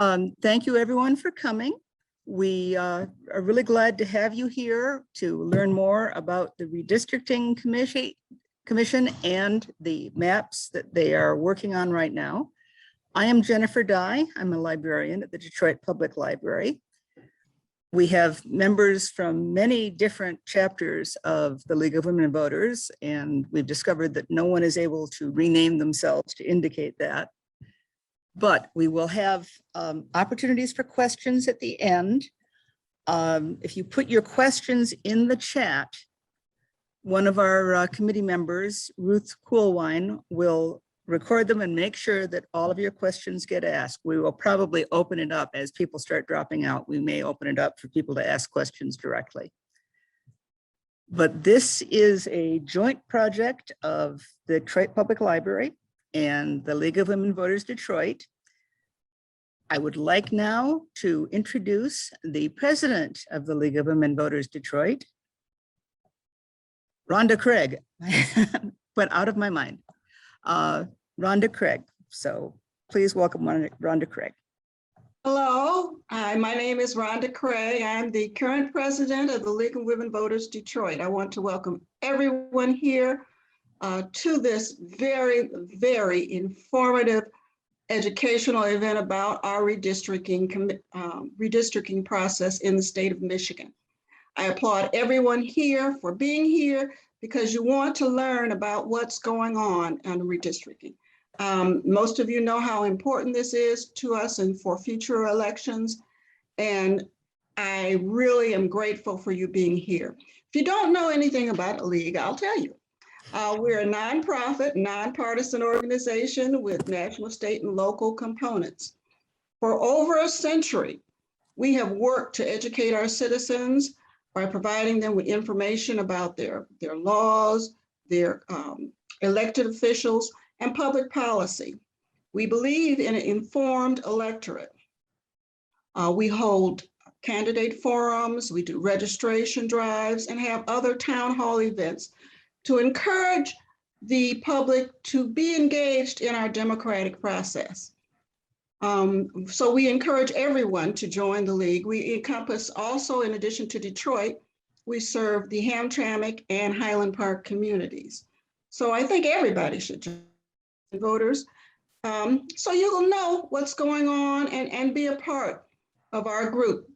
Thank you everyone for coming. We are really glad to have you here to learn more about the Redistricting Commission and the maps that they are working on right now. I am Jennifer Dye. I'm a librarian at the Detroit Public Library. We have members from many different chapters of the League of Women Voters, and we've discovered that no one is able to rename themselves to indicate that. But we will have opportunities for questions at the end. If you put your questions in the chat, one of our committee members, Ruth Coolwine, will record them and make sure that all of your questions get asked. We will probably open it up as people start dropping out. We may open it up for people to ask questions directly. But this is a joint project of the Detroit Public Library and the League of Women Voters Detroit. I would like now to introduce the president of the League of Women Voters Detroit, Rhonda Craig. Went out of my mind. Rhonda Craig. So please welcome Rhonda Craig. Hello, my name is Rhonda Craig. I'm the current president of the League of Women Voters Detroit. I want to welcome everyone here to this very, very informative educational event about our redistricting process in the state of Michigan. I applaud everyone here for being here because you want to learn about what's going on redistricting. Most of you know how important this is to us and for future elections. And I really am grateful for you being here. If you don't know anything about a league, I'll tell you. We're a nonprofit, nonpartisan organization with national, state, and local components. For over a century, we have worked to educate our citizens by providing them with information about their laws, their elected officials, and public policy. We believe in an informed electorate. We hold candidate forums, we do registration drives, and have other town hall events to encourage the public to be engaged in our democratic process. So we encourage everyone to join the league. We encompass also, in addition to Detroit, we serve the Hamtramck and Highland Park communities. So I think everybody should join voters. So you will know what's going on and be a part of our group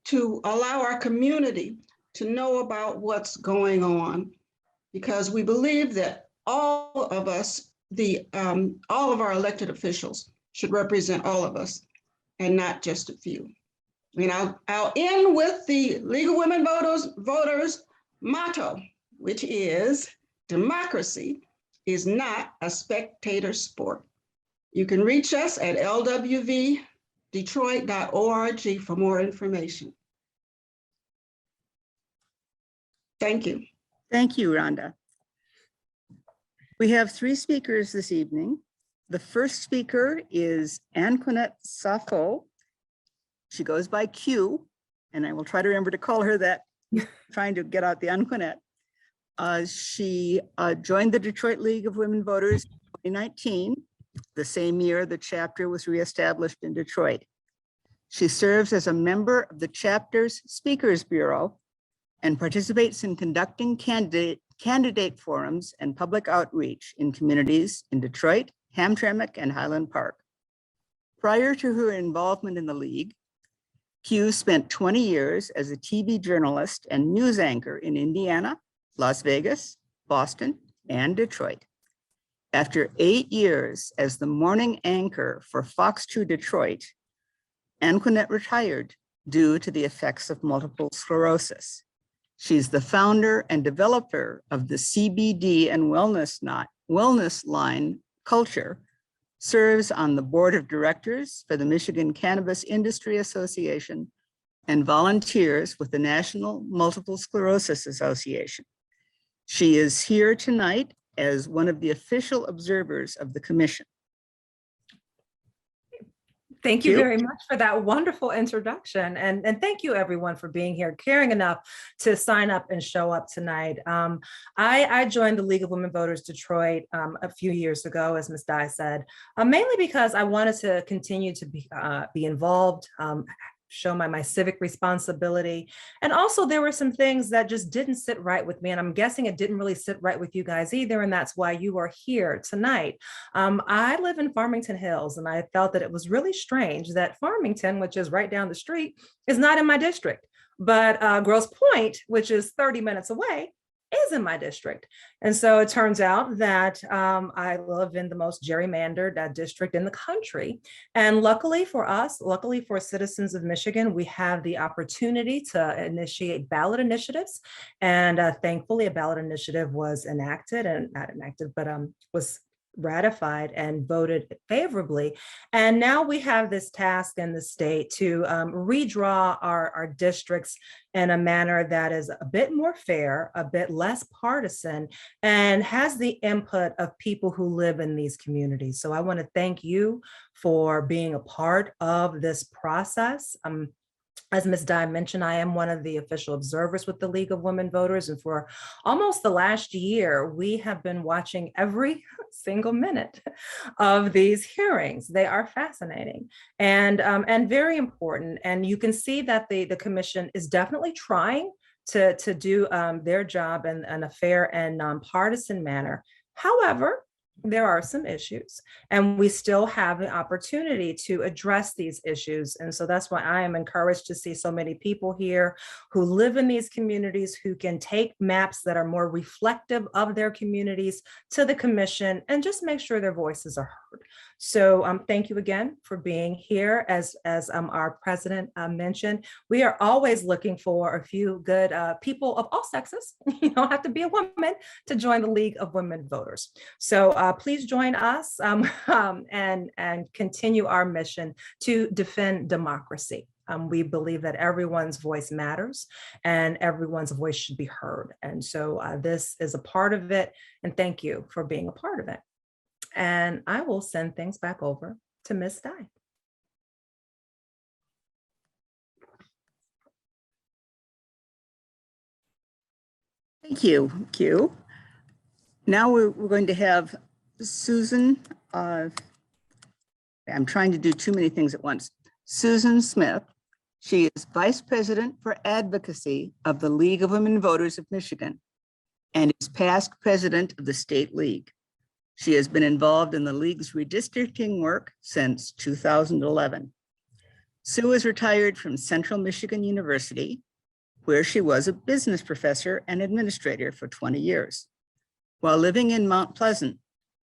to allow our community to know about what's going on. Because we believe that all of us, all of our elected officials should represent all of us and not just a few. And I'll end with the League of Women Voters motto, which is democracy is not a spectator sport. You can reach us at lwvdetroit.org for more information. Thank you. Thank you, Rhonda. We have three speakers this evening. The first speaker is Anqunette Sarfoh. She goes by Q, and I will try to remember to call her that, trying to get out the Anqunette. She joined the Detroit League of Women Voters in 2019, the same year the chapter was reestablished in Detroit. She serves as a member of the chapter's Speakers Bureau and participates in conducting candidate forums and public outreach in communities in Detroit, Hamtramck, and Highland Park. Prior to her involvement in the League, Q spent 20 years as a TV journalist and news anchor in Indiana, Las Vegas, Boston, and Detroit. After 8 years as the morning anchor for Fox 2 Detroit, Anqunette retired due to the effects of multiple sclerosis. She's the founder and developer of the CBD and wellness line Culture, serves on the board of directors for the Michigan Cannabis Industry Association, and volunteers with the National Multiple Sclerosis Association. She is here tonight as one of the official observers of the commission. Thank you Q. very much for that wonderful introduction. And thank you everyone for being here, caring enough to sign up and show up tonight. I joined the League of Women Voters Detroit a few years ago, as Ms. Dye said, mainly because I wanted to continue to be involved, show my civic responsibility. And also there were some things that just didn't sit right with me. And I'm guessing it didn't really sit right with you guys either. And that's why you are here tonight. I live in Farmington Hills, and I felt that it was really strange that Farmington, which is right down the street, is not in my district. But Grosse Pointe, which is 30 minutes away, is in my district. And so it turns out that I live in the most gerrymandered district in the country. And luckily for us, luckily for citizens of Michigan, we have the opportunity to initiate ballot initiatives. And thankfully, a ballot initiative was enacted, and not enacted, but was ratified and voted favorably. And now we have this task in the state to redraw our districts in a manner that is a bit more fair, a bit less partisan, and has the input of people who live in these communities. So I want to thank you for being a part of this process. As Ms. Dye mentioned, I am one of the official observers with the League of Women Voters, and for almost the last year, we have been watching every single minute of these hearings. They are fascinating and very important. And you can see that the commission is definitely trying to do their job in a fair and nonpartisan manner. However, there are some issues, and we still have an opportunity to address these issues. And so that's why I am encouraged to see so many people here who live in these communities, who can take maps that are more reflective of their communities to the commission and just make sure their voices are heard. So thank you again for being here. As our president mentioned, we are always looking for a few good people of all sexes. You don't have to be a woman to join the League of Women Voters. So please join us and continue our mission to defend democracy. We believe that everyone's voice matters and everyone's voice should be heard. And so this is a part of it. And thank you for being a part of it. And I will send things back over to Ms. Dye. Thank you, Q. Now we're going to have Susan, I'm trying to do too many things at once. Susan Smith. She is Vice President for Advocacy of the League of Women Voters of Michigan and is past president of the State League. She has been involved in the League's redistricting work since 2011. Sue is retired from Central Michigan University, where she was a business professor and administrator for 20 years. While living in Mount Pleasant,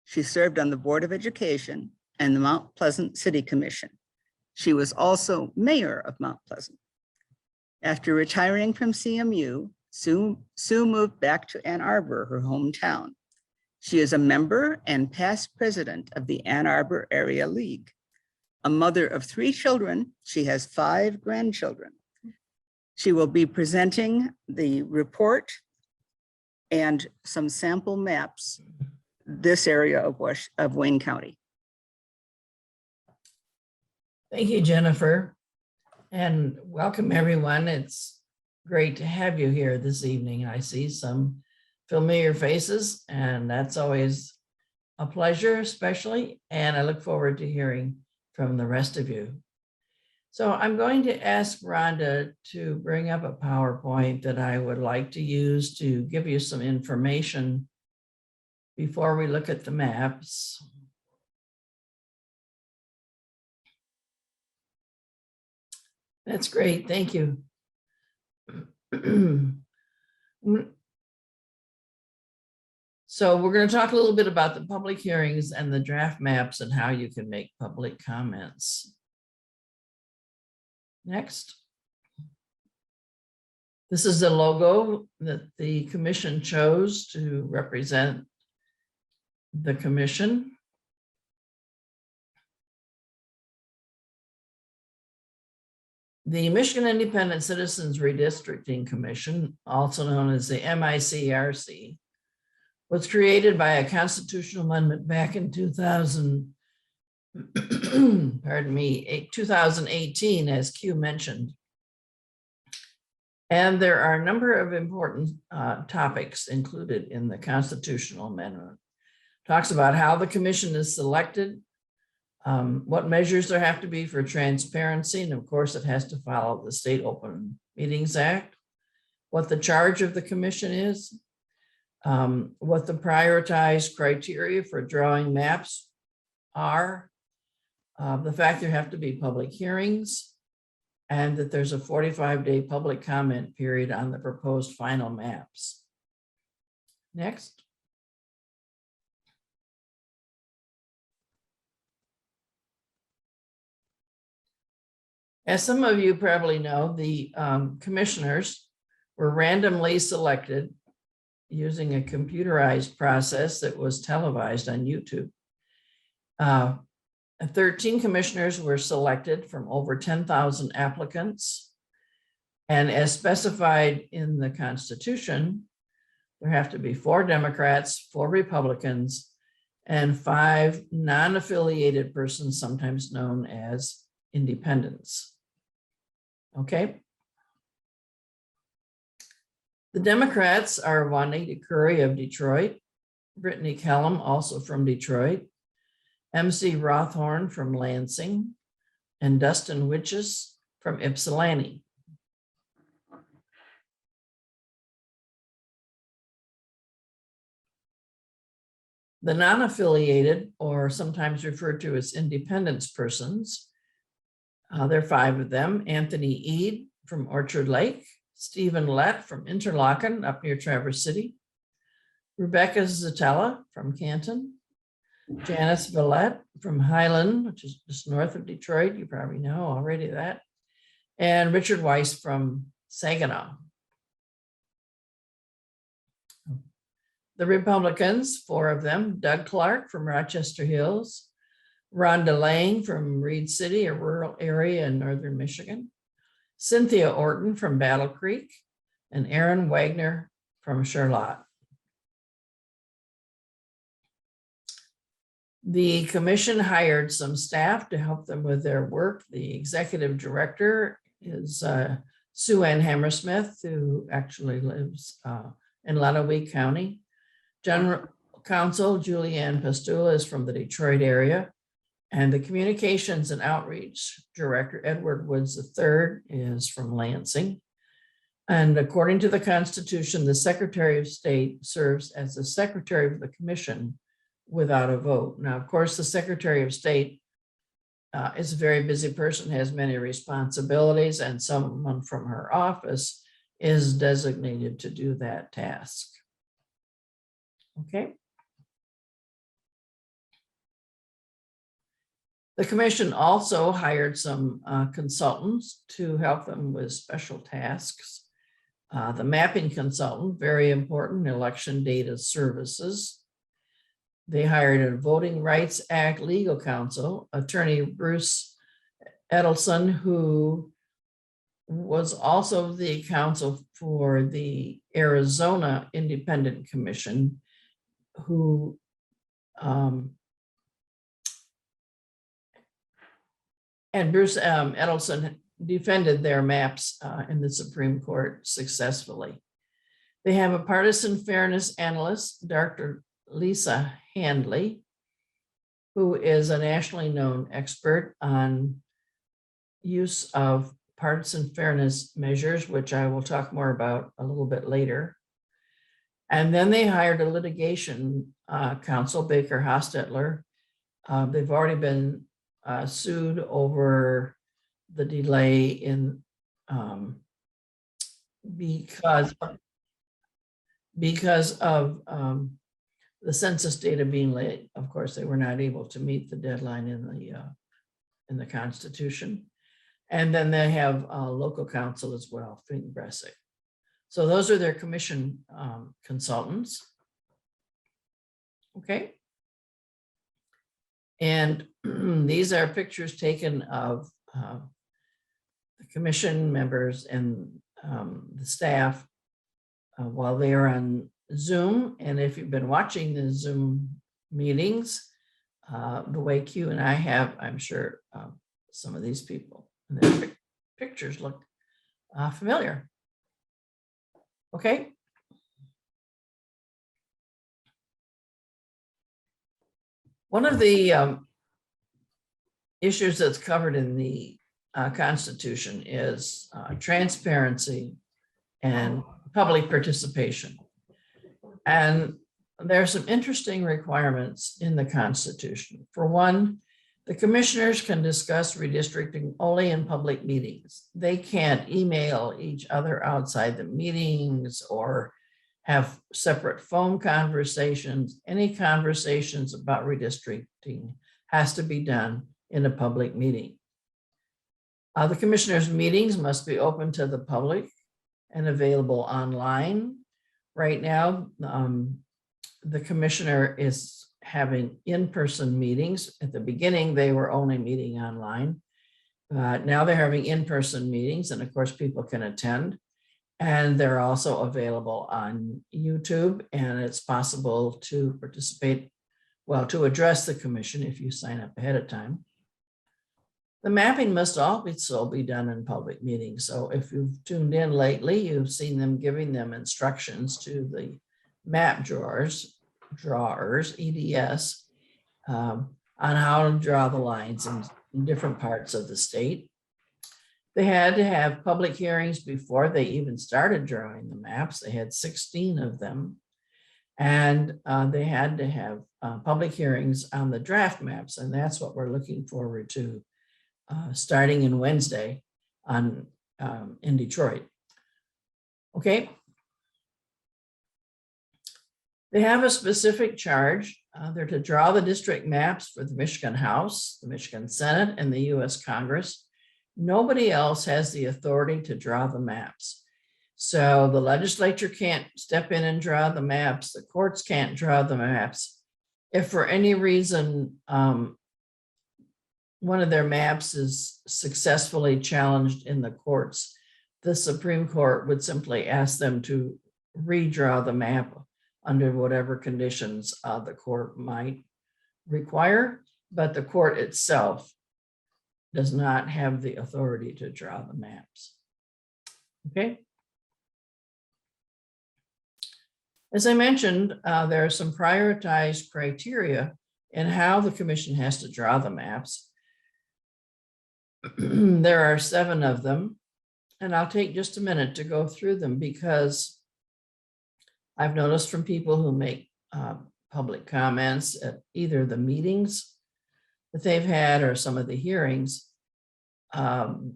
she served on the Board of Education and the Mount Pleasant City Commission. She was also mayor of Mount Pleasant. After retiring from CMU, Sue moved back to Ann Arbor, her hometown. She is a member and past president of the Ann Arbor Area League. A mother of 3 children, she has 5 grandchildren. She will be presenting the report and some sample maps, this area of Wayne County. Thank you, Jennifer, and welcome everyone. It's great to have you here this evening. I see some familiar faces, and that's always a pleasure, especially, and I look forward to hearing from the rest of you. So I'm going to ask Rhonda to bring up a PowerPoint that I would like to use to give you some information before we look at the maps. That's great, thank you. So we're going to talk a little bit about the public hearings and the draft maps and how you can make public comments. Next. This is the logo that the commission chose to represent the commission. The Michigan Independent Citizens Redistricting Commission, also known as the MICRC, was created by a constitutional amendment back in 2000 pardon me, 2018, as Q mentioned. And there are a number of important topics included in the constitutional amendment. Talks about how the commission is selected, what measures there have to be for transparency, and of course it has to follow the State Open Meetings Act, what the charge of the commission is, what the prioritized criteria for drawing maps are, the fact there have to be public hearings, and that there's a 45-day public comment period on the proposed final maps. Next. As some of you probably know, the commissioners were randomly selected using a computerized process that was televised on YouTube. 13 commissioners were selected from over 10,000 applicants. And as specified in the Constitution, there have to be 4 Democrats, 4 Republicans, and 5 non-affiliated persons, sometimes known as independents. Okay. The Democrats are Juanita Curry of Detroit, Brittany Kellum, also from Detroit, MC Rothhorn from Lansing, and Dustin Witches from Ypsilanti. The non-affiliated, or sometimes referred to as independence persons, there are 5 of them: Anthony Eade from Orchard Lake, Stephen Lett from Interlochen up near Traverse City, Rebecca Zatella from Canton, Janice Villette from Highland, which is just north of Detroit, you probably know already that, and Richard Weiss from Saginaw. The Republicans, 4 of them: Doug Clark from Rochester Hills, Rhonda Lang from Reed City, a rural area in northern Michigan, Cynthia Orton from Battle Creek, and Aaron Wagner from Charlotte. The commission hired some staff to help them with their work. The executive director is Sue Ann Hammersmith, who actually lives in Lenawee County. General Counsel Julianne Pastula is from the Detroit area. And the communications and outreach director, Edward Woods III, is from Lansing. And according to the Constitution, the Secretary of State serves as the secretary of the commission without a vote. Now, of course, the Secretary of State is a very busy person, has many responsibilities, and someone from her office is designated to do that task. Okay. The commission also hired some consultants to help them with special tasks. The mapping consultant, very important, election data services. They hired a Voting Rights Act legal counsel, attorney Bruce Edelson, who was also the counsel for the Arizona Independent Commission, who and Bruce Edelson defended their maps in the Supreme Court successfully. They have a partisan fairness analyst, Dr. Lisa Handley, who is a nationally known expert on use of partisan fairness measures, which I will talk more about a little bit later. And then they hired a litigation counsel, Baker Hostetler. They've already been sued over the delay in because of the census data being late. Of course, they were not able to meet the deadline in the Constitution. And then they have a local counsel as well, Fink Bressick. So those are their commission consultants. Okay. And these are pictures taken of the commission members and the staff while they are on Zoom. And if you've been watching the Zoom meetings, the way Q and I have, I'm sure some of these people and their pictures look familiar. Okay. One of the issues that's covered in the Constitution is transparency and public participation. And there are some interesting requirements in the Constitution. For one, the commissioners can discuss redistricting only in public meetings. They can't email each other outside the meetings or have separate phone conversations. Any conversations about redistricting has to be done in a public meeting. The commissioners' meetings must be open to the public and available online. Right now, the commissioner is having in-person meetings. At the beginning, they were only meeting online. Now they're having in-person meetings, and of course, people can attend. And they're also available on YouTube, and it's possible to participate, well, to address the commission if you sign up ahead of time. The mapping must also be done in public meetings. So if you've tuned in lately, you've seen them giving them instructions to the map drawers, EDS, on how to draw the lines in different parts of the state. They had to have public hearings before they even started drawing the maps. They had 16 of them. And they had to have public hearings on the draft maps. And that's what we're looking forward to starting in Wednesday in Detroit. Okay. They have a specific charge. They're to draw the district maps for the Michigan House, the Michigan Senate, and the US Congress. Nobody else has the authority to draw the maps. So the legislature can't step in and draw the maps. The courts can't draw the maps. If for any reason, one of their maps is successfully challenged in the courts, the Supreme Court would simply ask them to redraw the map under whatever conditions the court might require, but the court itself does not have the authority to draw the maps. Okay. As I mentioned, there are some prioritized criteria in how the commission has to draw the maps. There are 7 of them, and I'll take just a minute to go through them because I've noticed from people who make public comments at either the meetings that they've had or some of the hearings,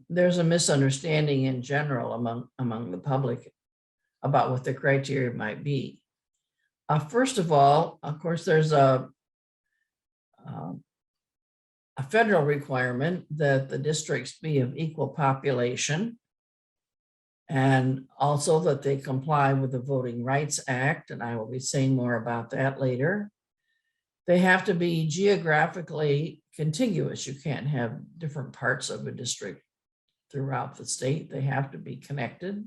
there's a misunderstanding in general among the public about what the criteria might be. First of all, of course, there's a federal requirement that the districts be of equal population, and also that they comply with the Voting Rights Act, and I will be saying more about that later. They have to be geographically contiguous. You can't have different parts of a district throughout the state. They have to be connected.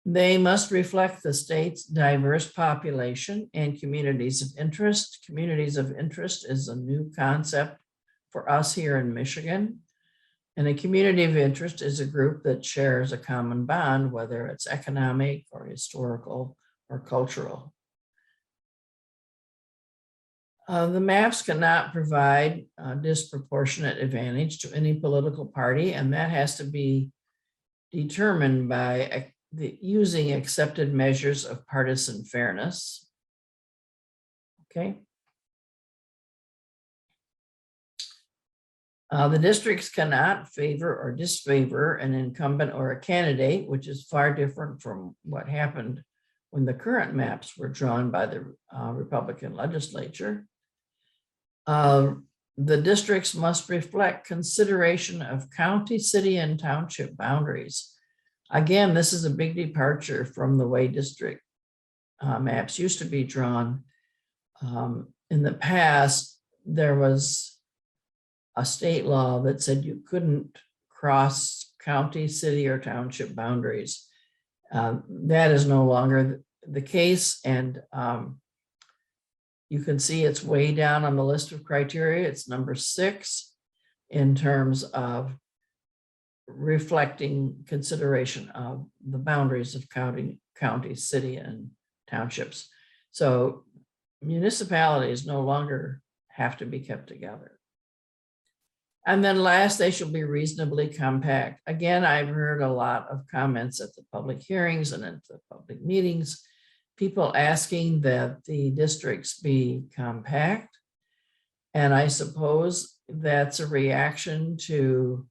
They must reflect the state's diverse population and communities of interest. Communities of interest is a new concept for us here in Michigan. And a community of interest is a group that shares a common bond, whether it's economic or historical or cultural. The maps cannot provide a disproportionate advantage to any political party, and that has to be determined by using accepted measures of partisan fairness. Okay. The districts cannot favor or disfavor an incumbent or a candidate, which is far different from what happened when the current maps were drawn by the Republican legislature. The districts must reflect consideration of county, city, and township boundaries. Again, this is a big departure from the way district maps used to be drawn. In the past, there was a state law that said you couldn't cross county, city, or township boundaries. That is no longer the case, and You can see it's way down on the list of criteria. It's number 6 in terms of reflecting consideration of the boundaries of county, city, and townships. So municipalities no longer have to be kept together. And then last, they shall be reasonably compact. Again, I've heard a lot of comments at the public hearings and at the public meetings, people asking that the districts be compact. And I suppose that's a reaction to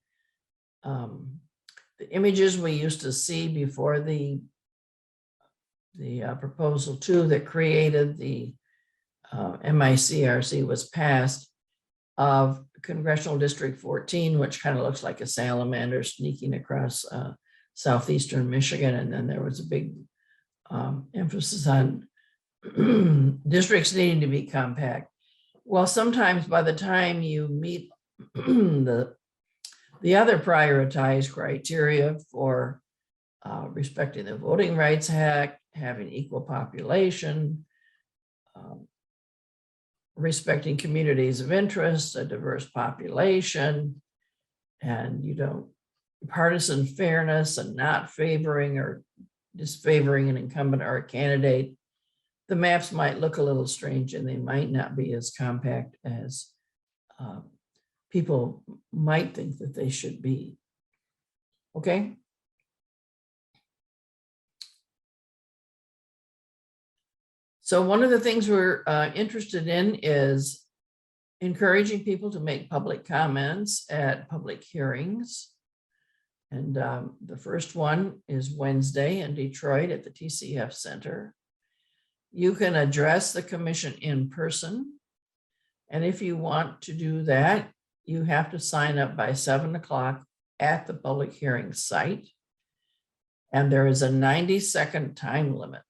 the images we used to see before the proposal 2 that created the MICRC was passed, of Congressional District 14, which kind of looks like a salamander sneaking across southeastern Michigan. And then there was a big emphasis on districts needing to be compact. Well, sometimes by the time you meet the other prioritized criteria for respecting the Voting Rights Act, having equal population, respecting communities of interest, a diverse population, and partisan fairness and not favoring or disfavoring an incumbent or a candidate, the maps might look a little strange and they might not be as compact as people might think that they should be. Okay. So one of the things we're interested in is encouraging people to make public comments at public hearings. And the first one is Wednesday in Detroit at the TCF Center. You can address the commission in person. And if you want to do that, you have to sign up by 7 o'clock at the public hearing site. And there is a 90-second time limit.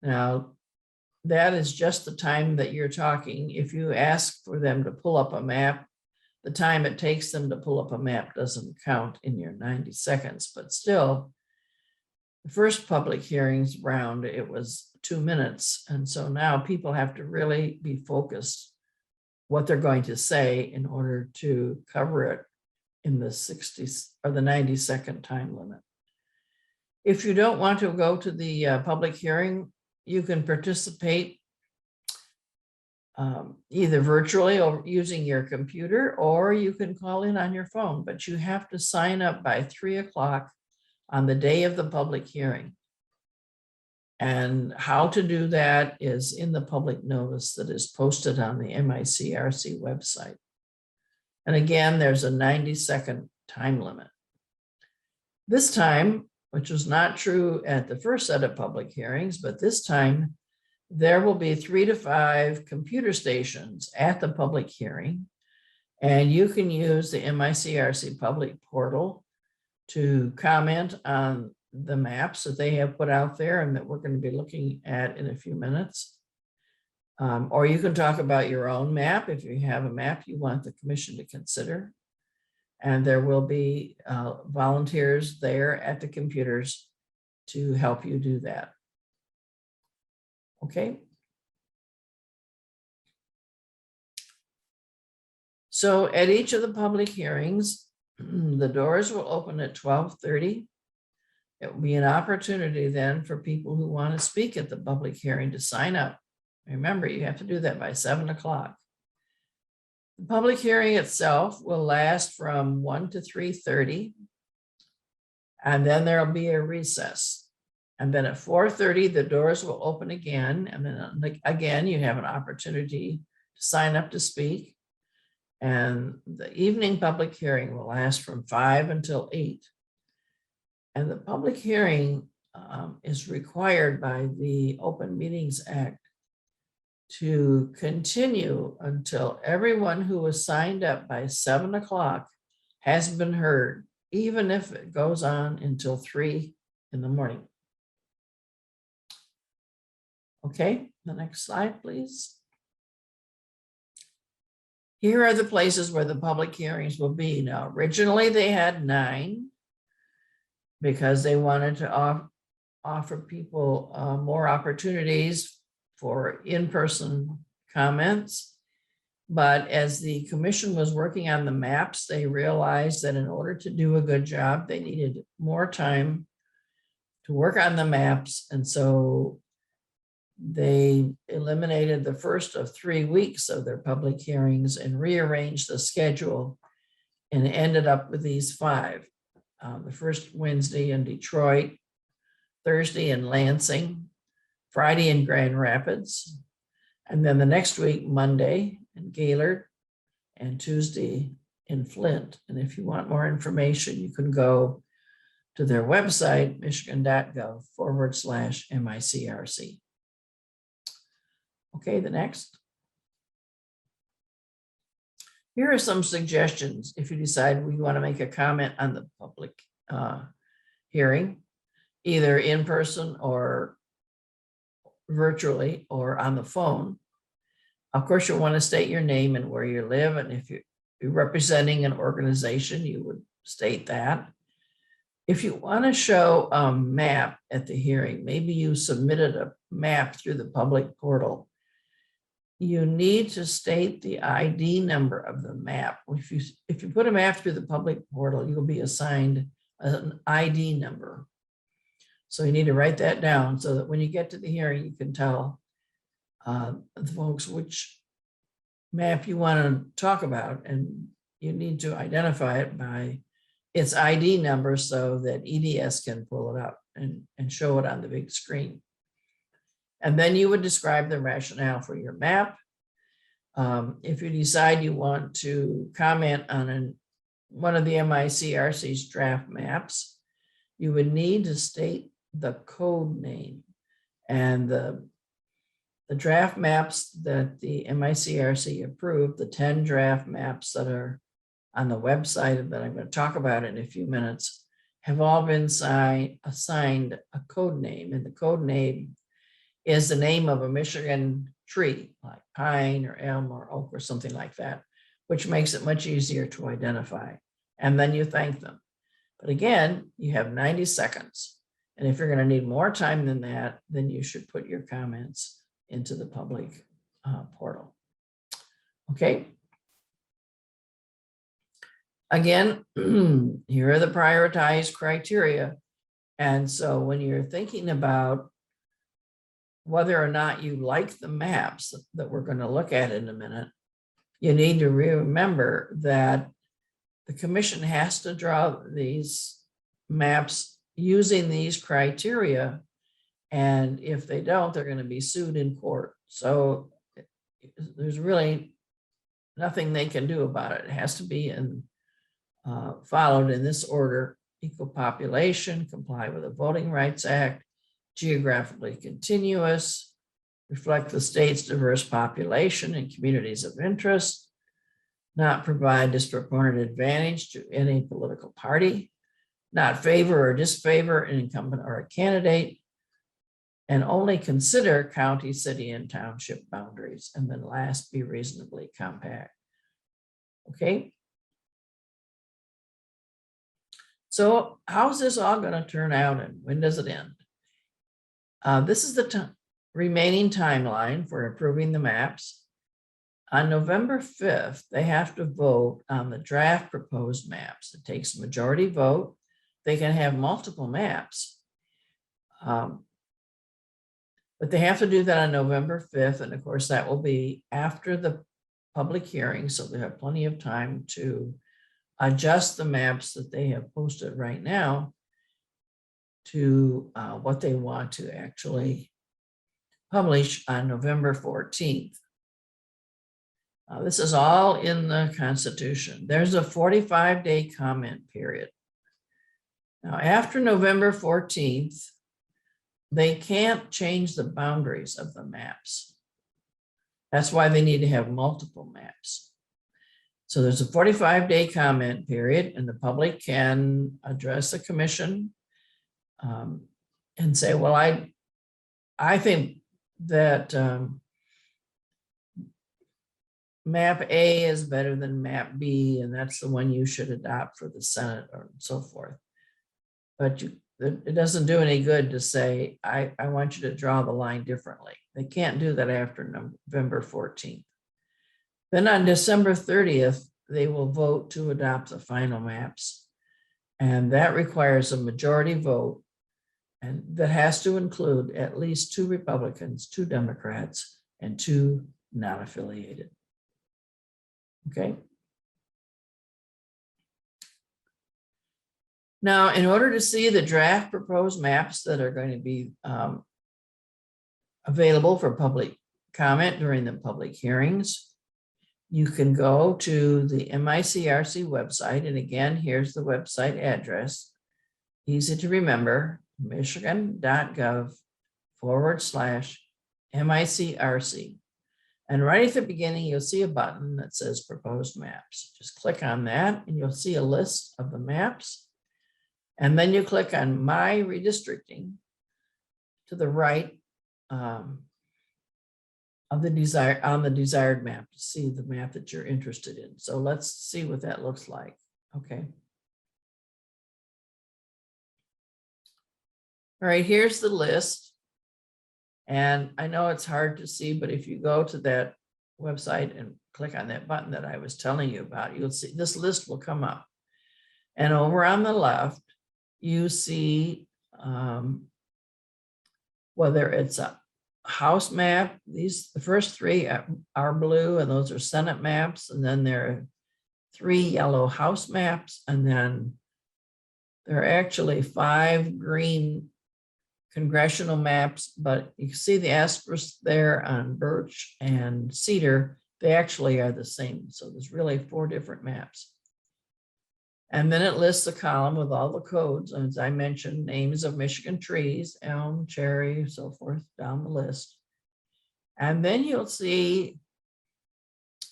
Now, that is just the time that you're talking. If you ask for them to pull up a map, the time it takes them to pull up a map doesn't count in your 90 seconds, but still, the first public hearings round, it was 2 minutes. And so now people have to really be focused what they're going to say in order to cover it in the 60 or the 90-second time limit. If you don't want to go to the public hearing, you can participate either virtually or using your computer, or you can call in on your phone, but you have to sign up by 3 o'clock on the day of the public hearing. And how to do that is in the public notice that is posted on the MICRC website. And again, there's a 90-second time limit. This time, which was not true at the first set of public hearings, but this time there will be 3 to 5 computer stations at the public hearing, and you can use the MICRC public portal to comment on the maps that they have put out there and that we're going to be looking at in a few minutes. Or you can talk about your own map if you have a map you want the commission to consider. And there will be volunteers there at the computers to help you do that. Okay. So at each of the public hearings, the doors will open at 12:30. It will be an opportunity then for people who want to speak at the public hearing to sign up. Remember, you have to do that by 7 o'clock. The public hearing itself will last from 1 to 3:30, and then there'll be a recess. And then at 4:30, the doors will open again. And then again, you have an opportunity to sign up to speak. And the evening public hearing will last from 5 until 8. And the public hearing is required by the Open Meetings Act to continue until everyone who was signed up by 7 o'clock has been heard, even if it goes on until 3 in the morning. Okay, the next slide, please. Here are the places where the public hearings will be. Now, originally they had 9 because they wanted to offer people more opportunities for in-person comments. But as the commission was working on the maps, they realized that in order to do a good job, they needed more time to work on the maps. And so they eliminated the first of 3 weeks of their public hearings and rearranged the schedule and ended up with these 5. The first Wednesday in Detroit, Thursday in Lansing, Friday in Grand Rapids, and then the next week, Monday in Gaylord, and Tuesday in Flint. And if you want more information, you can go to their website, michigan.gov/MICRC. Okay, the next. Here are some suggestions if you decide we want to make a comment on the public hearing, either in person or virtually or on the phone. Of course, you'll want to state your name and where you live. And if you're representing an organization, you would state that. If you want to show a map at the hearing, maybe you submitted a map through the public portal, you need to state the ID number of the map. If you put a map through the public portal, you'll be assigned an ID number. So you need to write that down so that when you get to the hearing, you can tell the folks which map you want to talk about, and you need to identify it by its ID number so that EDS can pull it up and show it on the big screen. And then you would describe the rationale for your map. If you decide you want to comment on one of the MICRC's draft maps, you would need to state the code name. And the draft maps that the MICRC approved, the 10 draft maps that are on the website that I'm going to talk about in a few minutes, have all been assigned a code name. And the code name is the name of a Michigan tree, like pine or elm or oak or something like that, which makes it much easier to identify. And then you thank them. But again, you have 90 seconds. And if you're going to need more time than that, then you should put your comments into the public portal. Okay. Again, here are the prioritized criteria. And so when you're thinking about whether or not you like the maps that we're going to look at in a minute, you need to remember that the commission has to draw these maps using these criteria. And if they don't, they're going to be sued in court. So there's really nothing they can do about it. It has to be followed in this order: equal population, comply with the Voting Rights Act, geographically continuous, reflect the state's diverse population and communities of interest, not provide disproportionate advantage to any political party, not favor or disfavor an incumbent or a candidate, and only consider county, city, and township boundaries. And then last, be reasonably compact. Okay. So how's this all going to turn out, and when does it end? This is the remaining timeline for approving the maps. On November 5th, they have to vote on the draft proposed maps. It takes a majority vote. They can have multiple maps. But they have to do that on November 5th. And of course, that will be after the public hearing. So they have plenty of time to adjust the maps that they have posted right now to what they want to actually publish on November 14th. This is all in the Constitution. There's a 45-day comment period. Now, after November 14th, they can't change the boundaries of the maps. That's why they need to have multiple maps. So there's a 45-day comment period, and the public can address the commission and say, well, I think that map A is better than map B, and that's the one you should adopt for the Senate, or so forth. But it doesn't do any good to say, I want you to draw the line differently. They can't do that after November 14th. Then on December 30th, they will vote to adopt the final maps. And that requires a majority vote, and that has to include at least 2 Republicans, 2 Democrats, and 2 non-affiliated. Okay. Now, in order to see the draft proposed maps that are going to be available for public comment during the public hearings, you can go to the MICRC website. And again, here's the website address. Easy to remember, michigan.gov/MICRC. And right at the beginning, you'll see a button that says proposed maps. Just click on that and you'll see a list of the maps. And then you click on My Redistricting to the right of the desired map to see the map that you're interested in. So let's see what that looks like. Okay. All right, here's the list. And I know it's hard to see, but if you go to that website and click on that button that I was telling you about, you'll see this list will come up. And over on the left, you see whether it's a House map. The first 3 are blue, and those are Senate maps. And then there are 3 yellow House maps. And then there are actually 5 green congressional maps, but you see the asterisk there on Birch and Cedar. They actually are the same. So there's really 4 different maps. And then it lists a column with all the codes. As I mentioned, names of Michigan trees, elm, cherry, so forth, down the list. And then you'll see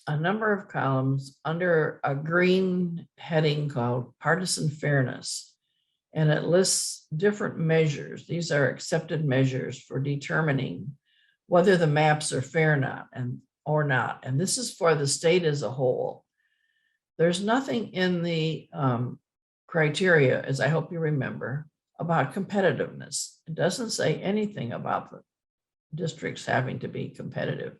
a number of columns under a green heading called Partisan Fairness. And it lists different measures. These are accepted measures for determining whether the maps are fair or not. And this is for the state as a whole. There's nothing in the criteria, as I hope you remember, about competitiveness. It doesn't say anything about the districts having to be competitive,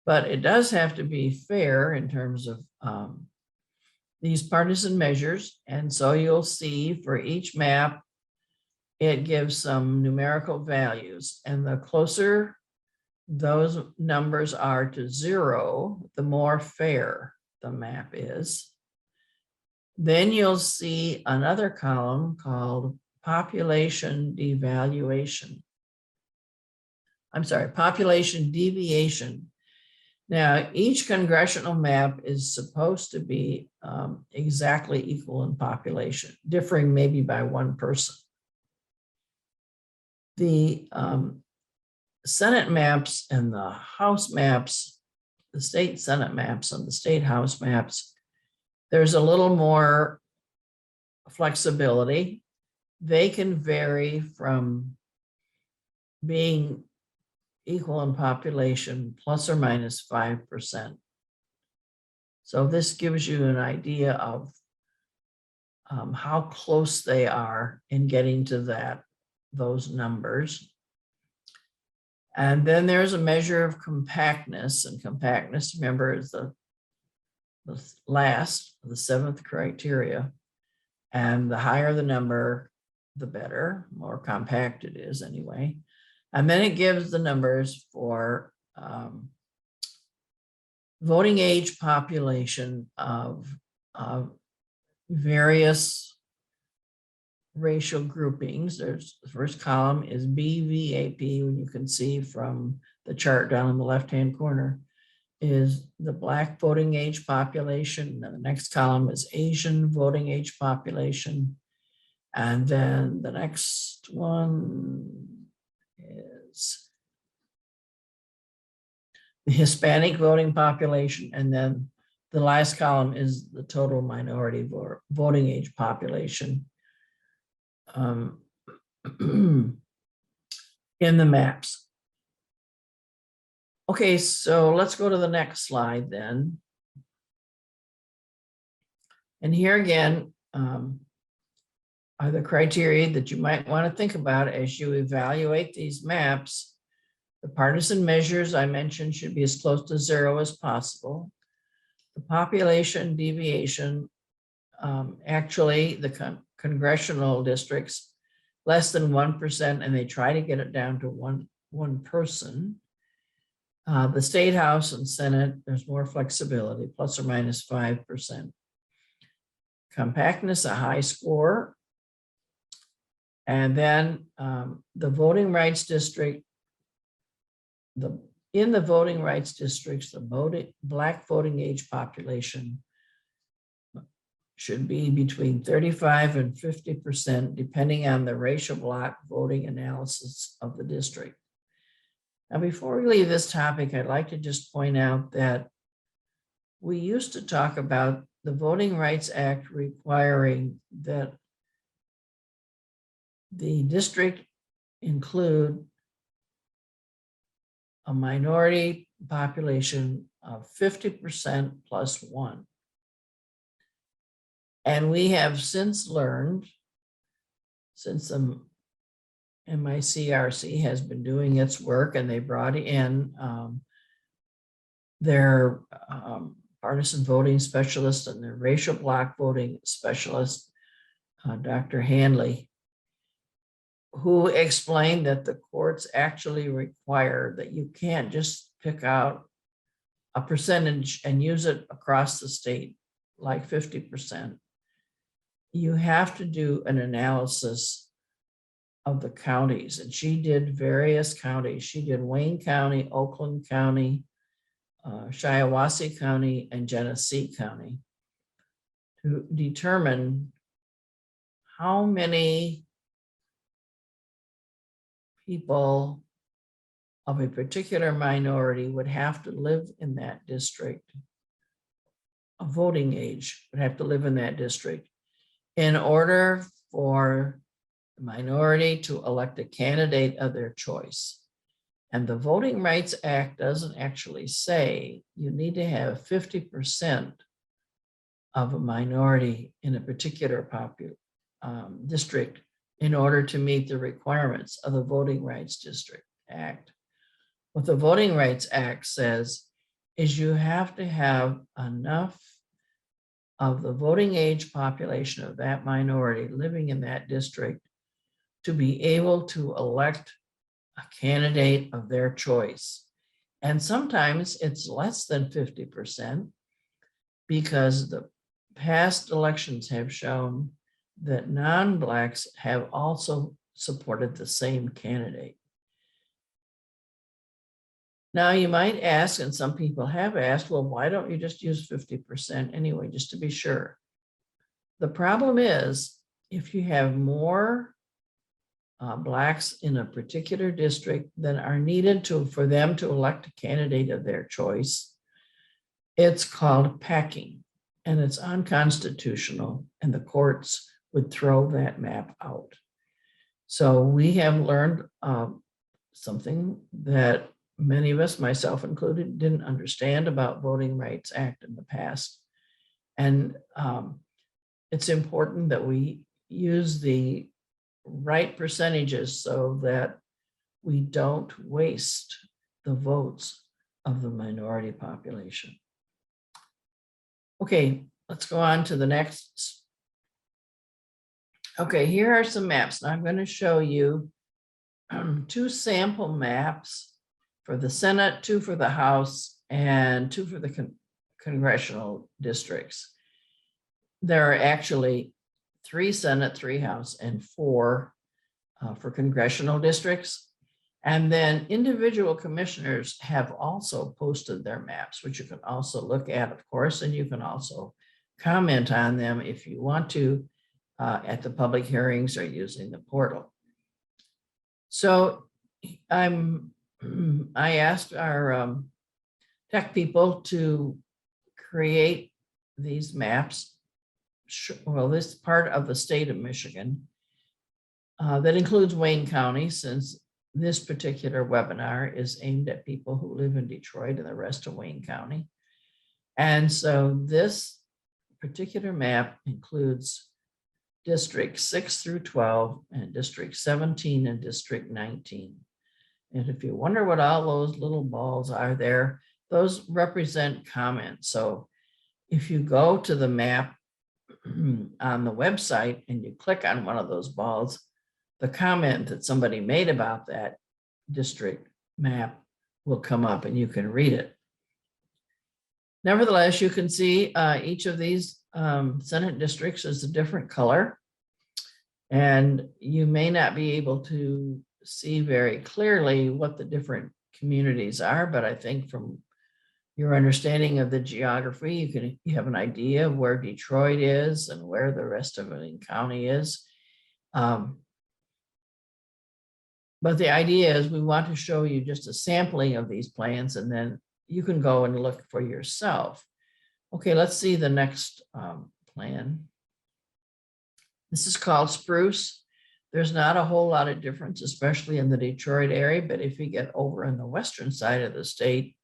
but it does have to be fair in terms of these partisan measures. And so you'll see for each map, it gives some numerical values, and the closer those numbers are to 0, the more fair the map is. Then you'll see another column called population devaluation. I'm sorry, population deviation. Now, each congressional map is supposed to be exactly equal in population, differing maybe by 1 person. The Senate maps and the House maps, the state Senate maps and the state House maps, there's a little more flexibility. They can vary from being equal in population plus or minus 5%. So this gives you an idea of how close they are in getting to those numbers. And then there's a measure of compactness, and compactness, remember, is the last, the 7th criteria. And the higher the number, the better, more compact it is anyway. And then it gives the numbers for voting age population of various racial groupings. There's the first column is BVAP, when you can see from the chart down in the left-hand corner, is the Black voting age population. And the next column is Asian voting age population. And then the next one is the Hispanic voting population. And then the last column is the total minority voting age population in the maps. Okay, so let's go to the next slide then. And here again, are the criteria that you might want to think about as you evaluate these maps. The partisan measures I mentioned should be as close to 0 as possible. The population deviation, actually the congressional districts, less than 1%, and they try to get it down to one person. The state house and Senate, there's more flexibility, plus or minus 5%. Compactness, a high score. And then the voting rights district, in the voting rights districts, the Black voting age population should be between 35 and 50%, depending on the racial bloc voting analysis of the district. Now, before we leave this topic, I'd like to just point out that we used to talk about the Voting Rights Act requiring that the district include a minority population of 50% plus 1. And we have since learned, since the MICRC has been doing its work, and they brought in their partisan voting specialist and their racial bloc voting specialist, Dr. Handley, who explained that the courts actually require that you can't just pick out a percentage and use it across the state, like 50%. You have to do an analysis of the counties, and she did various counties. She did Wayne County, Oakland County, Shiawassee County, and Genesee County to determine how many people of a particular minority would have to live in that district, a voting age would have to live in that district in order for the minority to elect a candidate of their choice. And the Voting Rights Act doesn't actually say you need to have 50% of a minority in a particular district in order to meet the requirements of the Voting Rights District Act. What the Voting Rights Act says is you have to have enough of the voting age population of that minority living in that district to be able to elect a candidate of their choice. And sometimes it's less than 50% because the past elections have shown that non-Blacks have also supported the same candidate. Now you might ask, and some people have asked, well, why don't you just use 50% anyway, just to be sure? The problem is, if you have more Blacks in a particular district than are needed for them to elect a candidate of their choice, it's called packing, and it's unconstitutional, and the courts would throw that map out. So we have learned something that many of us, myself included, didn't understand about Voting Rights Act in the past. And it's important that we use the right percentages so that we don't waste the votes of the minority population. Okay, let's go on to the next. Okay, here are some maps. Now I'm going to show you 2 sample maps for the Senate, 2 for the House, and 2 for the congressional districts. There are actually 3 Senate, 3 House, and 4 for congressional districts. And then individual commissioners have also posted their maps, which you can also look at, of course, and you can also comment on them if you want to at the public hearings or using the portal. So I asked our tech people to create these maps. Well, this part of the state of Michigan that includes Wayne County, since this particular webinar is aimed at people who live in Detroit and the rest of Wayne County. And so this particular map includes District 6 through 12, and District 17 and District 19. And if you wonder what all those little balls are there, those represent comments. So if you go to the map on the website and you click on one of those balls, the comment that somebody made about that district map will come up and you can read it. Nevertheless, you can see each of these Senate districts is a different color. And you may not be able to see very clearly what the different communities are, but I think from your understanding of the geography, you have an idea of where Detroit is and where the rest of Wayne County is. But the idea is we want to show you just a sampling of these plans, and then you can go and look for yourself. Okay, let's see the next plan. This is called Spruce. There's not a whole lot of difference, especially in the Detroit area, but if you get over on the western side of the state,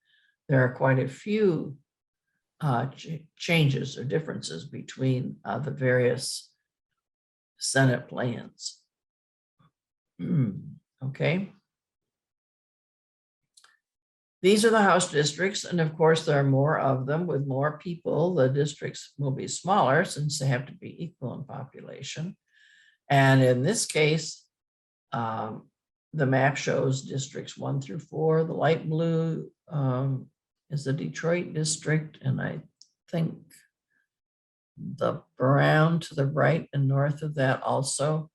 there are quite a few changes or differences between the various Senate plans. Okay. These are the House districts, and of course, there are more of them with more people. The districts will be smaller since they have to be equal in population. And in this case, the map shows districts 1 through 4. The light blue is the Detroit district, and I think the brown to the right and north of that also.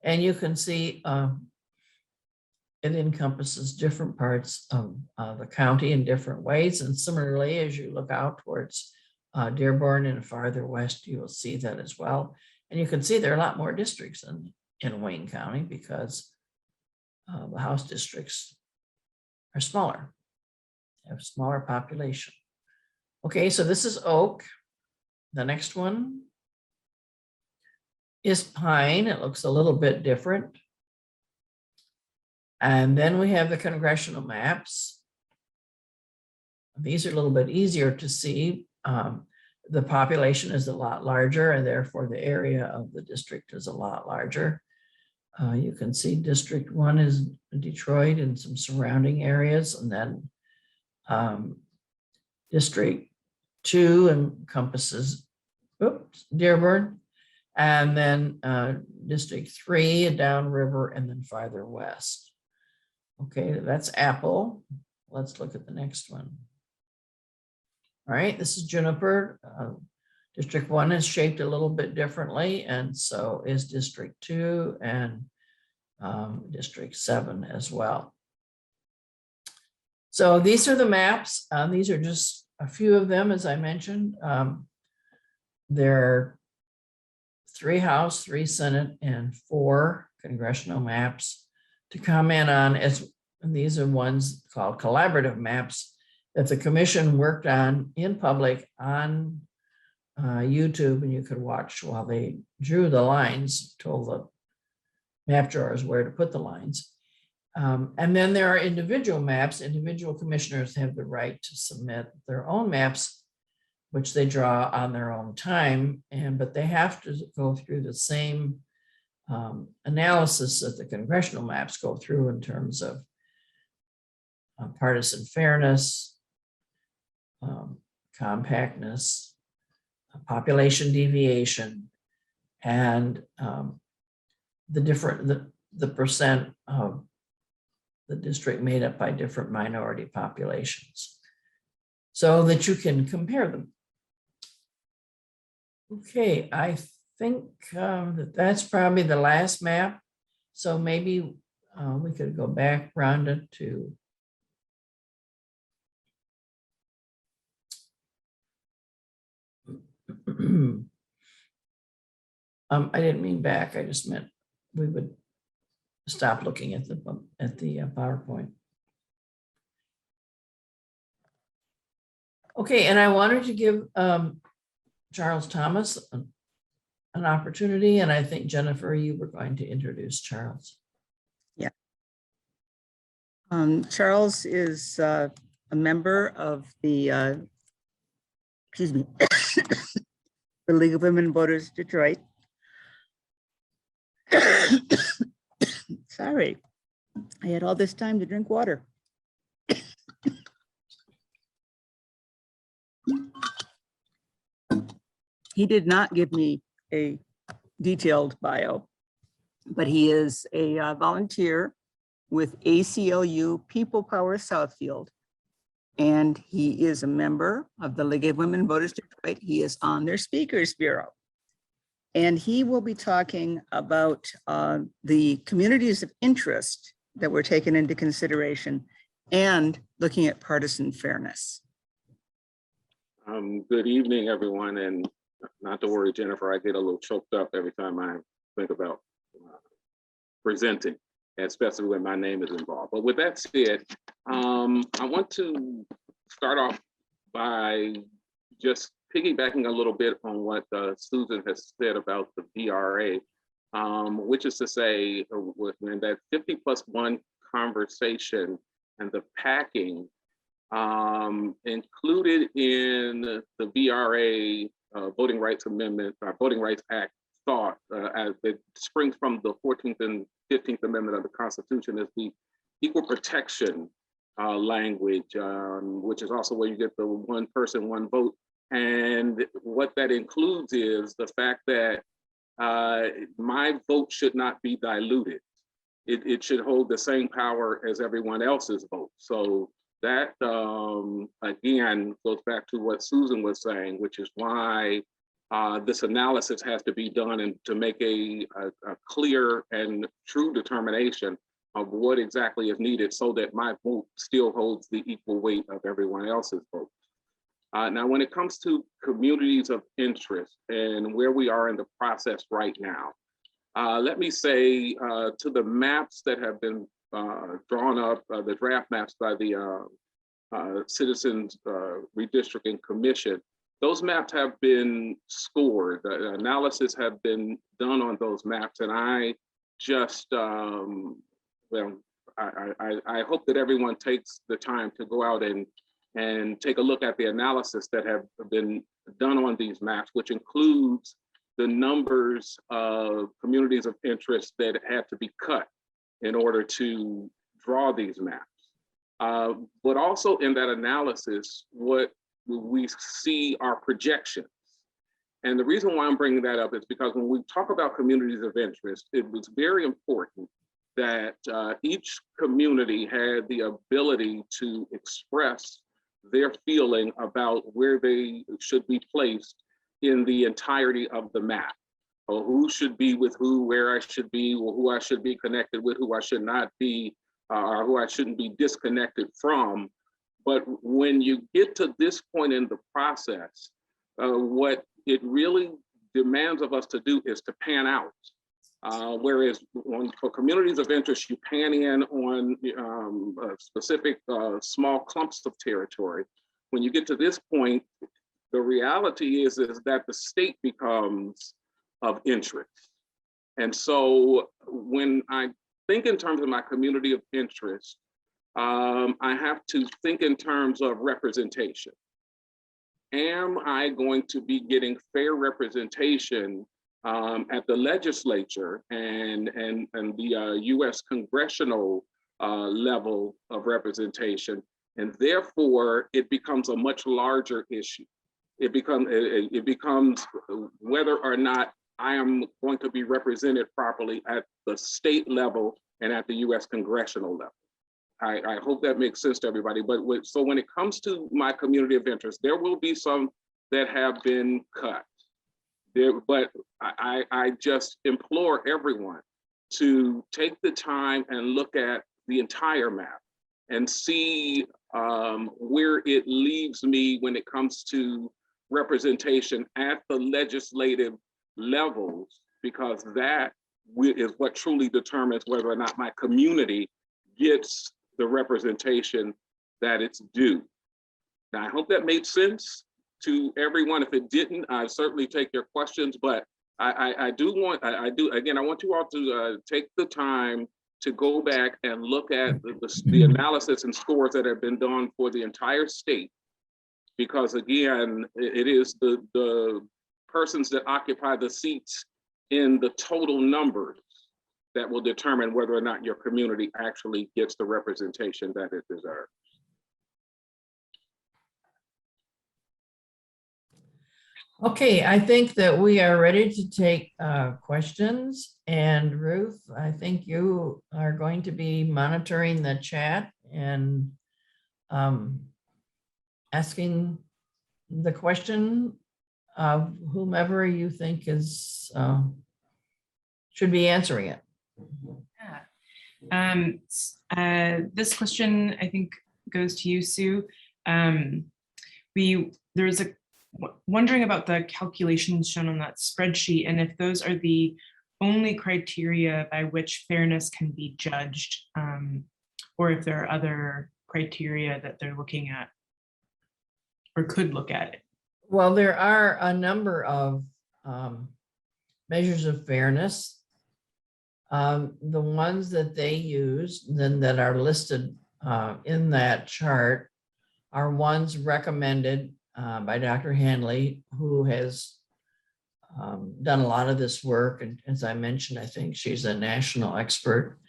And you can see it encompasses different parts of the county in different ways. And similarly, as you look out towards Dearborn and farther west, you will see that as well. And you can see there are a lot more districts in Wayne County because the House districts are smaller, have smaller population. Okay, so this is Oak. The next one is Pine. It looks a little bit different. And then we have the congressional maps. These are a little bit easier to see. The population is a lot larger, and therefore the area of the district is a lot larger. You can see District 1 is Detroit and some surrounding areas, and then District 2 encompasses Dearborn, and then District 3 downriver, and then farther west. Okay, that's Apple. Let's look at the next one. All right, this is Juniper. District 1 is shaped a little bit differently, and so is District 2 and District 7 as well. So these are the maps. These are just a few of them, as I mentioned. There are 3 House, 3 Senate, and 4 congressional maps to comment on. And these are ones called collaborative maps that the commission worked on in public on YouTube, and you could watch while they drew the lines, told the map drawers where to put the lines. And then there are individual maps. Individual commissioners have the right to submit their own maps, which they draw on their own time, but they have to go through the same analysis that the congressional maps go through in terms of partisan fairness, compactness, population deviation, and the percent of the district made up by different minority populations, so that you can compare them. Okay, I think that's probably the last map. So maybe we could go back, Rhonda, to I didn't mean back. I just meant we would stop looking at the PowerPoint. Okay, and I wanted to give Charles Thomas an opportunity, and I think Jennifer, you were going to introduce Charles. Yeah. Charles is a member of the, excuse me, the League of Women Voters Detroit. Sorry, I had all this time to drink water. He did not give me a detailed bio, but he is a volunteer with ACLU People Power Southfield. And he is a member of the League of Women Voters Detroit. He is on their Speakers Bureau. And he will be talking about the communities of interest that were taken into consideration and looking at partisan fairness. Good evening, everyone, and not to worry, Jennifer, I get a little choked up every time I think about presenting, especially when my name is involved. But with that said, I want to start off by just piggybacking a little bit on what Susan has said about the VRA, which is to say, when that 50+1 conversation and the packing included in the VRA Voting Rights Amendment, or Voting Rights Act thought, as it springs from the 14th and 15th Amendment of the Constitution, is the equal protection language, which is also where you get the one person, one vote. And what that includes is the fact that my vote should not be diluted. It should hold the same power as everyone else's vote. So that, again, goes back to what Susan was saying, which is why this analysis has to be done and to make a clear and true determination of what exactly is needed so that my vote still holds the equal weight of everyone else's vote. Now, when it comes to communities of interest and where we are in the process right now, let me say to the maps that have been drawn up, the draft maps by the Citizens Redistricting Commission, those maps have been scored. The analysis have been done on those maps, and I just, well, I hope that everyone takes the time to go out and take a look at the analysis that have been done on these maps, which includes the numbers of communities of interest that had to be cut in order to draw these maps. But also in that analysis, what we see are projections. And the reason why I'm bringing that up is because when we talk about communities of interest, it was very important that each community had the ability to express their feeling about where they should be placed in the entirety of the map, or who should be with who, where I should be, or who I should be connected with, who I should not be, or who I shouldn't be disconnected from. But when you get to this point in the process, what it really demands of us to do is to pan out. Whereas for communities of interest, you pan in on specific small clumps of territory. When you get to this point, the reality is that the state becomes of interest. And so when I think in terms of my community of interest, I have to think in terms of representation. Am I going to be getting fair representation at the legislature and the US congressional level of representation? And therefore, it becomes a much larger issue. It becomes whether or not I am going to be represented properly at the state level and at the US congressional level. I hope that makes sense to everybody. But so when it comes to my community of interest, there will be some that have been cut. But I just implore everyone to take the time and look at the entire map and see where it leaves me when it comes to representation at the legislative levels, because that is what truly determines whether or not my community gets the representation that it's due. Now, I hope that made sense to everyone. If it didn't, I certainly take your questions, but I want you all to take the time to go back and look at the analysis and scores that have been done for the entire state, because again, it is the persons that occupy the seats in the total numbers that will determine whether or not your community actually gets the representation that it deserves. Okay, I think that we are ready to take questions. And Ruth, I think you are going to be monitoring the chat and asking the question of whomever you think is should be answering it. Yeah. This question, I think, goes to you, Sue. There's a wondering about the calculations shown on that spreadsheet, and if those are the only criteria by which fairness can be judged, or if there are other criteria that they're looking at or could look at it. Well, there are a number of measures of fairness. The ones that they use then that are listed in that chart are ones recommended by Dr. Hanley, who has done a lot of this work. And as I mentioned, I think she's a national expert.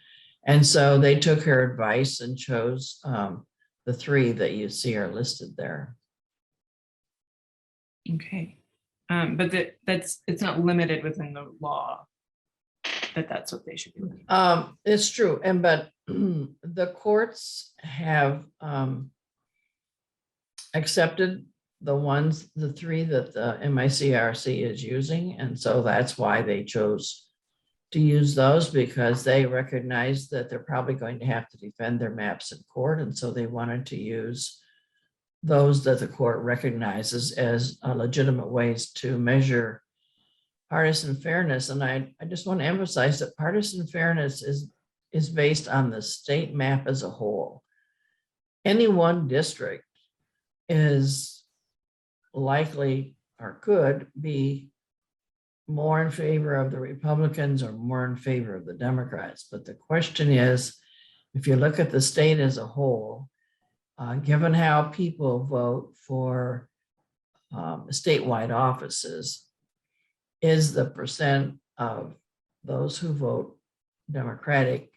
And so they took her advice and chose the three that you see are listed there. Okay, but it's not limited within the law that's what they should be looking at. It's true, but the courts have accepted the three that the MICRC is using, and so that's why they chose to use those, because they recognize that they're probably going to have to defend their maps in court, and so they wanted to use those that the court recognizes as legitimate ways to measure partisan fairness. And I just want to emphasize that partisan fairness is based on the state map as a whole. Any one district is likely or could be more in favor of the Republicans or more in favor of the Democrats. But the question is, if you look at the state as a whole, given how people vote for statewide offices, is the percent of those who vote Democratic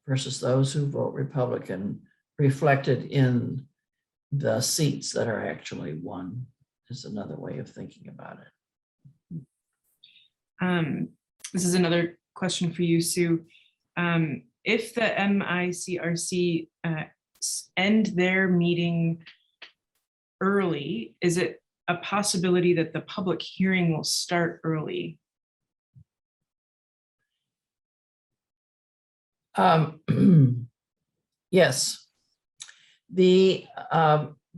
versus those who vote Republican reflected in the seats that are actually won, is another way of thinking about it. This is another question for you, Sue. If the MICRC end their meeting early, is it a possibility that the public hearing will start early? Yes. The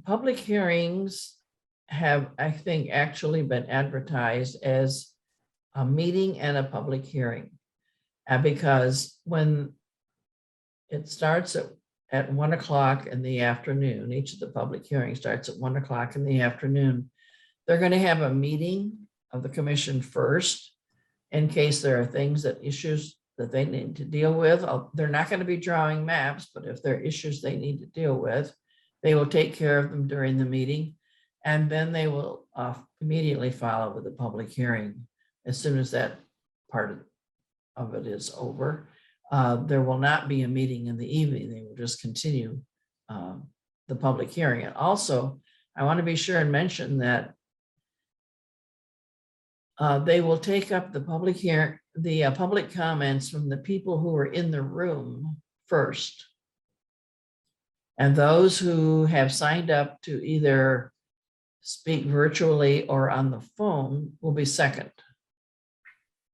public hearings have, I think, actually been advertised as a meeting and a public hearing, because when it starts at 1 o'clock in the afternoon, each of the public hearings starts at 1 o'clock in the afternoon, they're going to have a meeting of the commission first in case there are issues that they need to deal with. They're not going to be drawing maps, but if there are issues they need to deal with, they will take care of them during the meeting. And then they will immediately follow with a public hearing as soon as that part of it is over. There will not be a meeting in the evening. They will just continue the public hearing. And also, I want to be sure and mention that they will take up the public comments from the people who are in the room first. And those who have signed up to either speak virtually or on the phone will be second.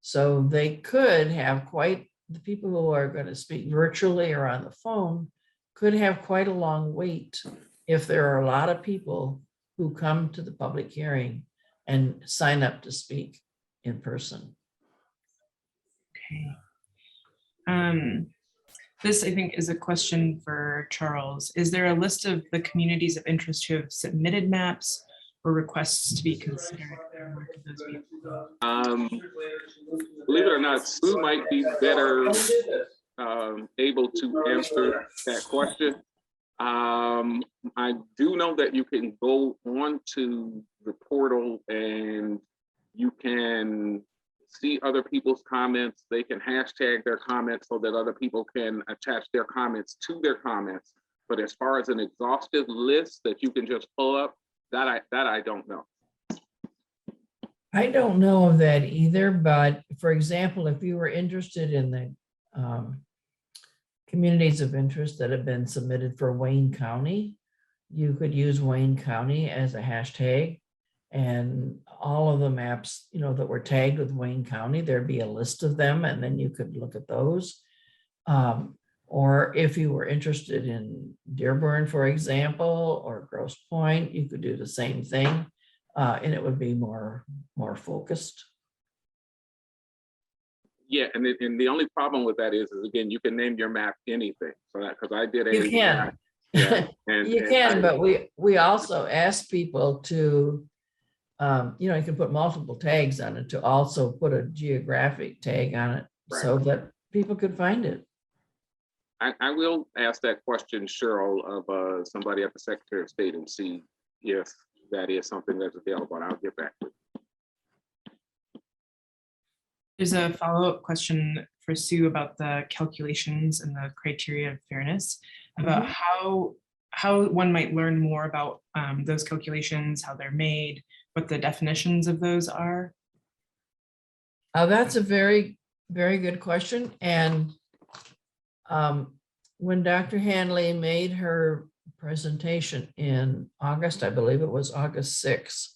So they could have the people who are going to speak virtually or on the phone could have quite a long wait if there are a lot of people who come to the public hearing and sign up to speak in person. Okay. This, I think, is a question for Charles. Is there a list of the communities of interest who have submitted maps or requests to be considered? Believe it or not, Sue might be better able to answer that question. I do know that you can go on to the portal and you can see other people's comments. They can hashtag their comments so that other people can attach their comments to their comments. But as far as an exhaustive list that you can just pull up, that I don't know. I don't know of that either, but for example, if you were interested in the communities of interest that have been submitted for Wayne County, you could use Wayne County as a hashtag, and all of the maps, you know, that were tagged with Wayne County, there'd be a list of them, and then you could look at those. Or if you were interested in Dearborn, for example, or Grosse Pointe, you could do the same thing, and it would be more focused. Yeah, and the only problem with that is again, you can name your map anything. So that, because I did You can. Yeah, and You can, but we also ask people to, you know, you can put multiple tags on it, to also put a geographic tag on it, so that people could find it. I will ask that question, Cheryl, of somebody at the Secretary of State and see if that is something that's available. And I'll get back to you. There's a follow-up question for Sue about the calculations and the criteria of fairness, about how one might learn more about those calculations, how they're made, what the definitions of those are. That's a very, very good question. And when Dr. Hanley made her presentation in August, I believe it was August 6th,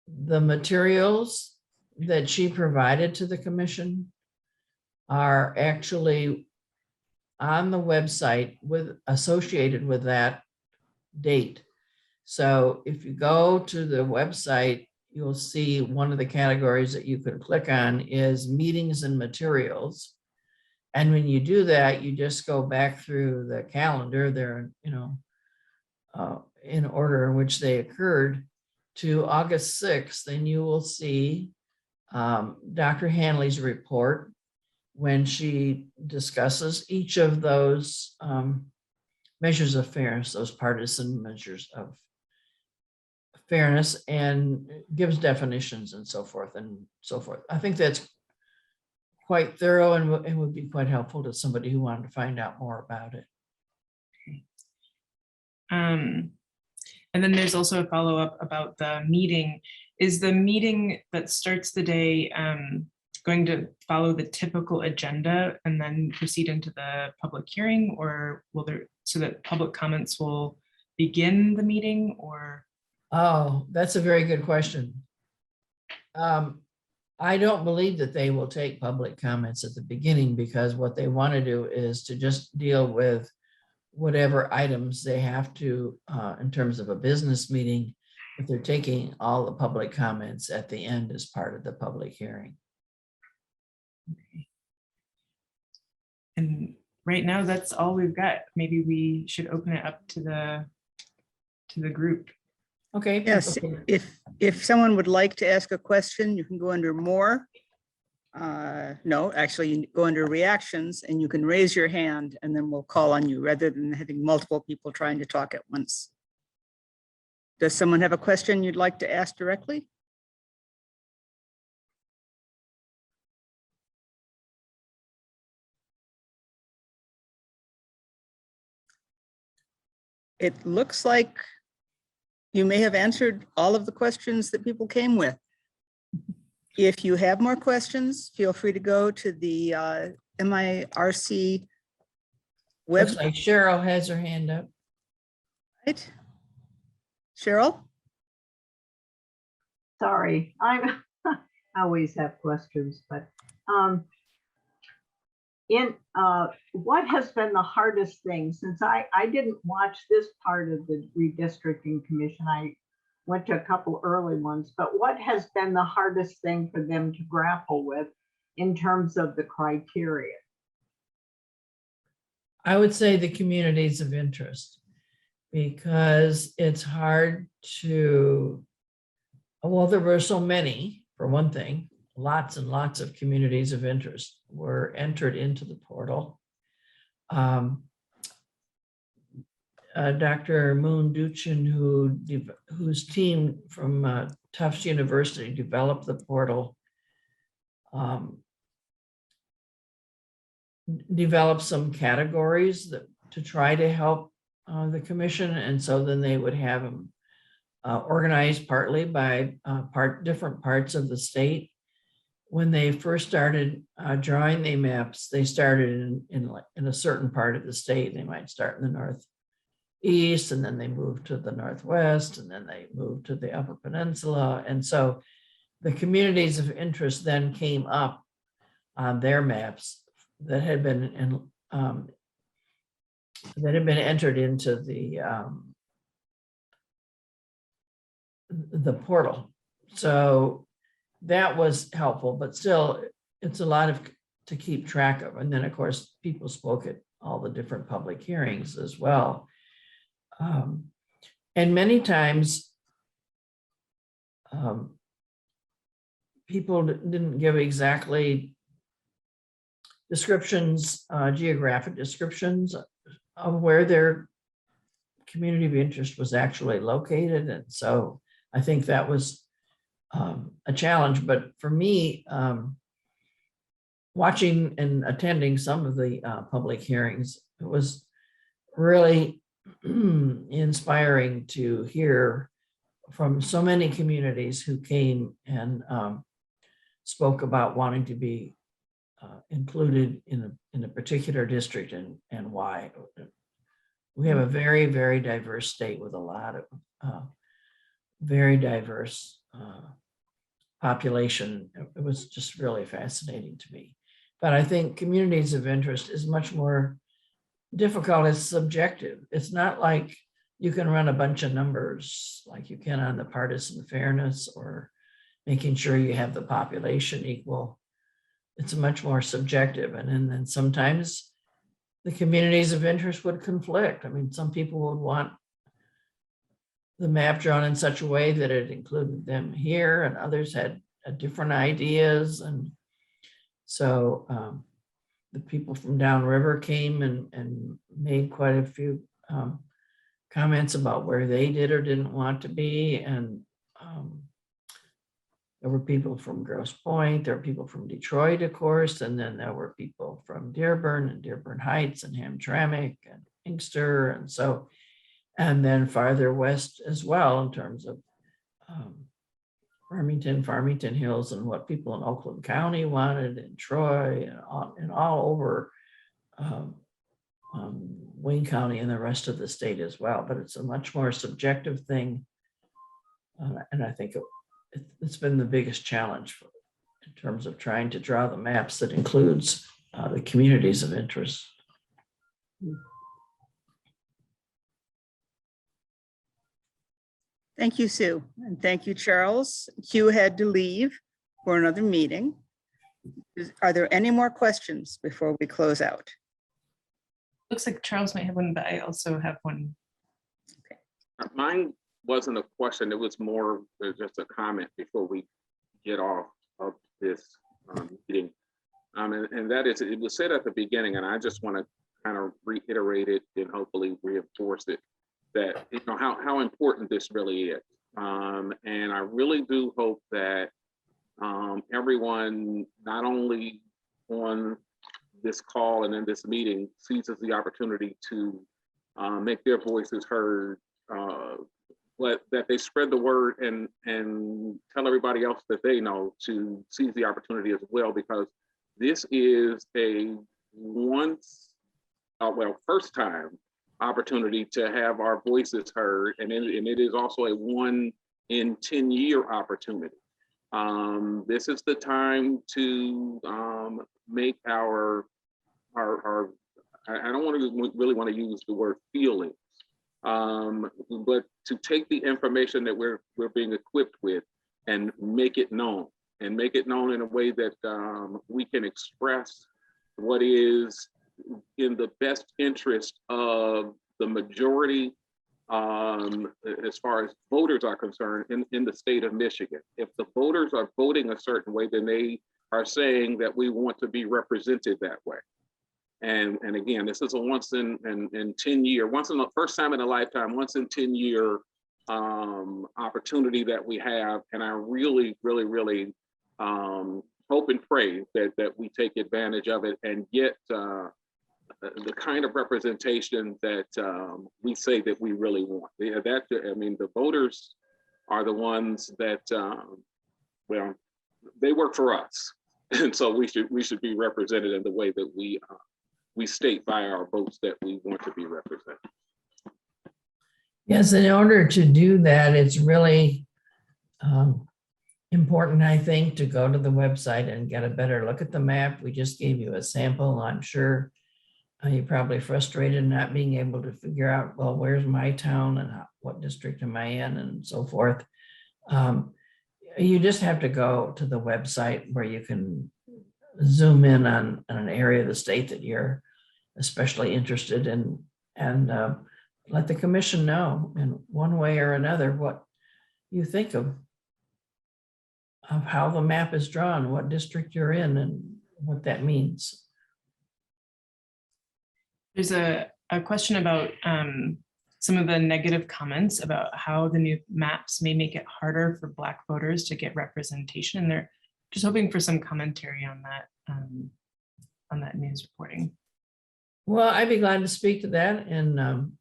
the materials that she provided to the commission are actually on the website associated with that date. So if you go to the website, you'll see one of the categories that you can click on is meetings and materials. And when you do that, you just go back through the calendar there, you know, in order in which they occurred to August 6th, then you will see Dr. Hanley's report when she discusses each of those measures of fairness, those partisan measures of fairness, and gives definitions and so forth and so forth. I think that's quite thorough and would be quite helpful to somebody who wanted to find out more about it. And then there's also a follow-up about the meeting. Is the meeting that starts the day going to follow the typical agenda and then proceed into the public hearing, or will there, so that public comments will begin the meeting, or? Oh, that's a very good question. I don't believe that they will take public comments at the beginning, because what they want to do is to just deal with whatever items they have to in terms of a business meeting, if they're taking all the public comments at the end as part of the public hearing. Okay. And right now, that's all we've got. Maybe we should open it up to the group. Okay. Yes, Okay. if someone would like to ask a question, you can go under more. No, actually, you go under reactions and you can raise your hand and then we'll call on you, rather than having multiple people trying to talk at once. Does someone have a question you'd like to ask directly? It looks like you may have answered all of the questions that people came with. If you have more questions, feel free to go to the MIRC Looks website. like Cheryl has her hand up. Cheryl? Sorry, I always have questions, but what has been the hardest thing, since I didn't watch this part of the redistricting commission, I went to a couple early ones, but what has been the hardest thing for them to grapple with in terms of the criteria? I would say the communities of interest, because it's hard to, well, there were so many, for one thing, lots and lots of communities of interest were entered into the portal. Dr. Moon Duchin, whose team from Tufts University developed the portal, develop some categories that to try to help the commission. And so then they would have them organized partly by different parts of the state. When they first started drawing the maps, they started in a certain part of the state. They might start in the northeast, and then they moved to the northwest, and then they moved to the Upper Peninsula. And so the communities of interest then came up on their maps that had been entered into the portal. So that was helpful, but still it's a lot to keep track of. And then of course, people spoke at all the different public hearings as well. And many times people didn't give exactly descriptions, geographic descriptions of where their community of interest was actually located. And so I think that was a challenge. But for me, watching and attending some of the public hearings, it was really inspiring to hear from so many communities who came and spoke about wanting to be included in a particular district and why. We have a very, very diverse state with a lot of very diverse population. It was just really fascinating to me. But I think communities of interest is much more difficult. It's subjective. It's not like you can run a bunch of numbers like you can on the partisan fairness or making sure you have the population equal. It's much more subjective. And then sometimes the communities of interest would conflict. I mean, some people would want the map drawn in such a way that it included them here, and others had different ideas. And so the people from downriver came and made quite a few comments about where they did or didn't want to be. And there were people from Grosse Pointe, there were people from Detroit, of course, and then there were people from Dearborn and Dearborn Heights and Hamtramck and Inkster. And so, and then farther west as well in terms of Farmington Hills, and what people in Oakland County wanted, and Troy, and all over Wayne County and the rest of the state as well. But it's a much more subjective thing. And I think it's been the biggest challenge in terms of trying to draw the maps that includes the communities of interest. Thank you, Sue. And thank you, Charles. Q had to leave for another meeting. Are there any more questions before we close out? Looks like Charles might have one, but I also have one. Mine wasn't a question. It was more just a comment before we get off of this meeting. And that is, it was said at the beginning, and I just want to kind of reiterate it and hopefully reinforce it, that you know how important this really is. And I really do hope that everyone, not only on this call and in this meeting, seizes the opportunity to make their voices heard, but that they spread the word and tell everybody else that they know to seize the opportunity as well, because this is a first time opportunity to have our voices heard, and it is also a 1 in 10-year opportunity. This is the time to make our I don't really want to use the word feelings, but to take the information that we're being equipped with and make it known, in a way that we can express what is in the best interest of the majority as far as voters are concerned in the state of Michigan. If the voters are voting a certain way, then they are saying that we want to be represented that way. And again, this is a once in 10 year, first time in a lifetime, once in 10 year opportunity that we have. And I really, really, really hope and pray that we take advantage of it and get the kind of representation that we say that we really want. I mean, the voters are the ones that, well, they work for us. And so we should be represented in the way that we state by our votes that we want to be represented. Yes, in order to do that, it's really important, I think, to go to the website and get a better look at the map. We just gave you a sample. I'm sure you're probably frustrated not being able to figure out, well, where's my town and what district am I in and so forth. You just have to go to the website where you can zoom in on an area of the state that you're especially interested in, and let the commission know in one way or another what you think of how the map is drawn, what district you're in, and what that means. There's a question about some of the negative comments about how the new maps may make it harder for Black voters to get representation. And they're just hoping for some commentary on that news reporting. Well, I'd be glad to speak to that. And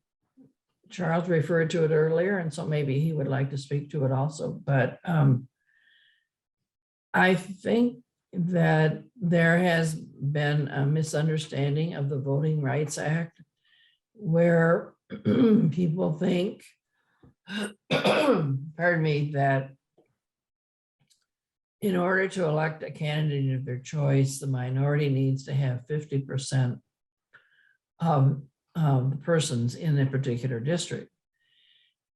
Charles referred to it earlier, and so maybe he would like to speak to it also. But I think that there has been a misunderstanding of the Voting Rights Act, where people think, pardon me, that in order to elect a candidate of their choice, the minority needs to have 50% of the persons in a particular district.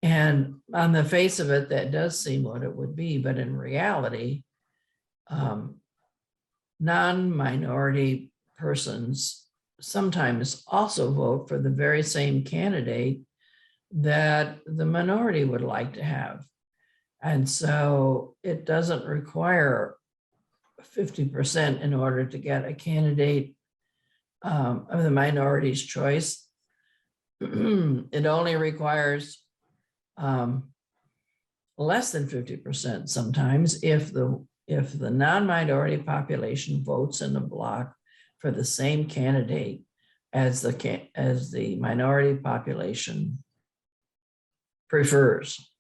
And on the face of it, that does seem what it would be, but in reality, non-minority persons sometimes also vote for the very same candidate that the minority would like to have. And so it doesn't require 50% in order to get a candidate of the minority's choice. It only requires less than 50% sometimes if the non-minority population votes in a block for the same candidate as the minority population prefers.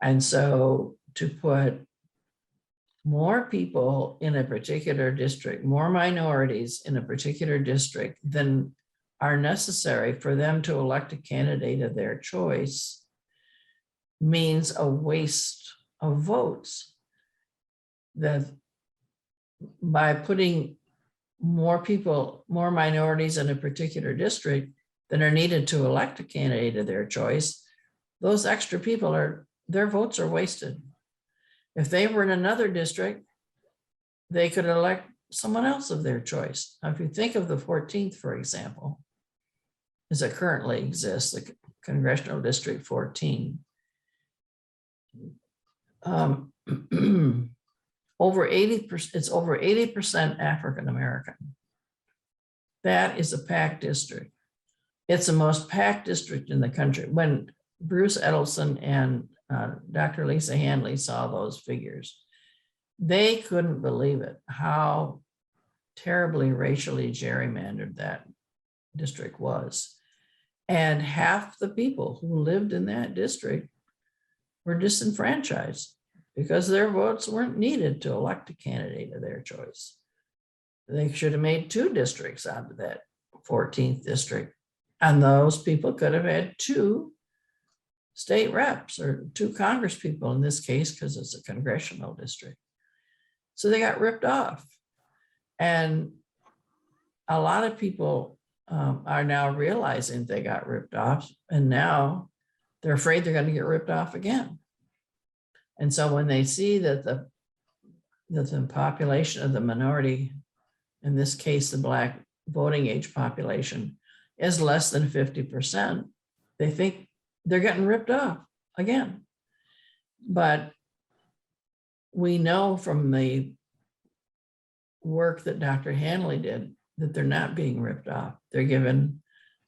And so to put more people in a particular district, more minorities in a particular district than are necessary for them to elect a candidate of their choice means a waste of votes. That by putting more people, more minorities in a particular district than are needed to elect a candidate of their choice, those extra people their votes are wasted. If they were in another district, they could elect someone else of their choice. Now, if you think of the 14th, for example, as it currently exists, the Congressional District 14, over 80%, it's over 80% African-American. That is a packed district. It's the most packed district in the country. When Bruce Edelson and Dr. Lisa Handley saw those figures, they couldn't believe it, how terribly racially gerrymandered that district was. And half the people who lived in that district were disenfranchised because their votes weren't needed to elect a candidate of their choice. They should have made 2 districts out of that 14th district. And those people could have had 2 state reps or 2 Congress people in this case, because it's a congressional district. So they got ripped off. And a lot of people are now realizing they got ripped off, and now they're afraid they're going to get ripped off again. And so when they see that the population of the minority, in this case, the Black voting age population, is less than 50%, they think they're getting ripped off again. But we know from the work that Dr. Handley did that they're not being ripped off. They're given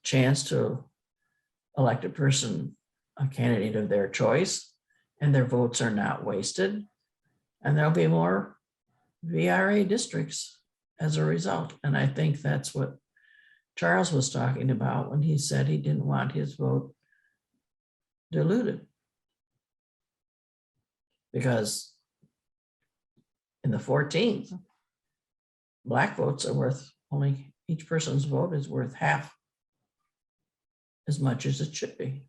a chance to elect a person, a candidate of their choice, and their votes are not wasted. And there'll be more VRA districts as a result. And I think that's what Charles was talking about when he said he didn't want his vote diluted. Because in the 14th, Black votes are worth only, each person's vote is worth half as much as it should be.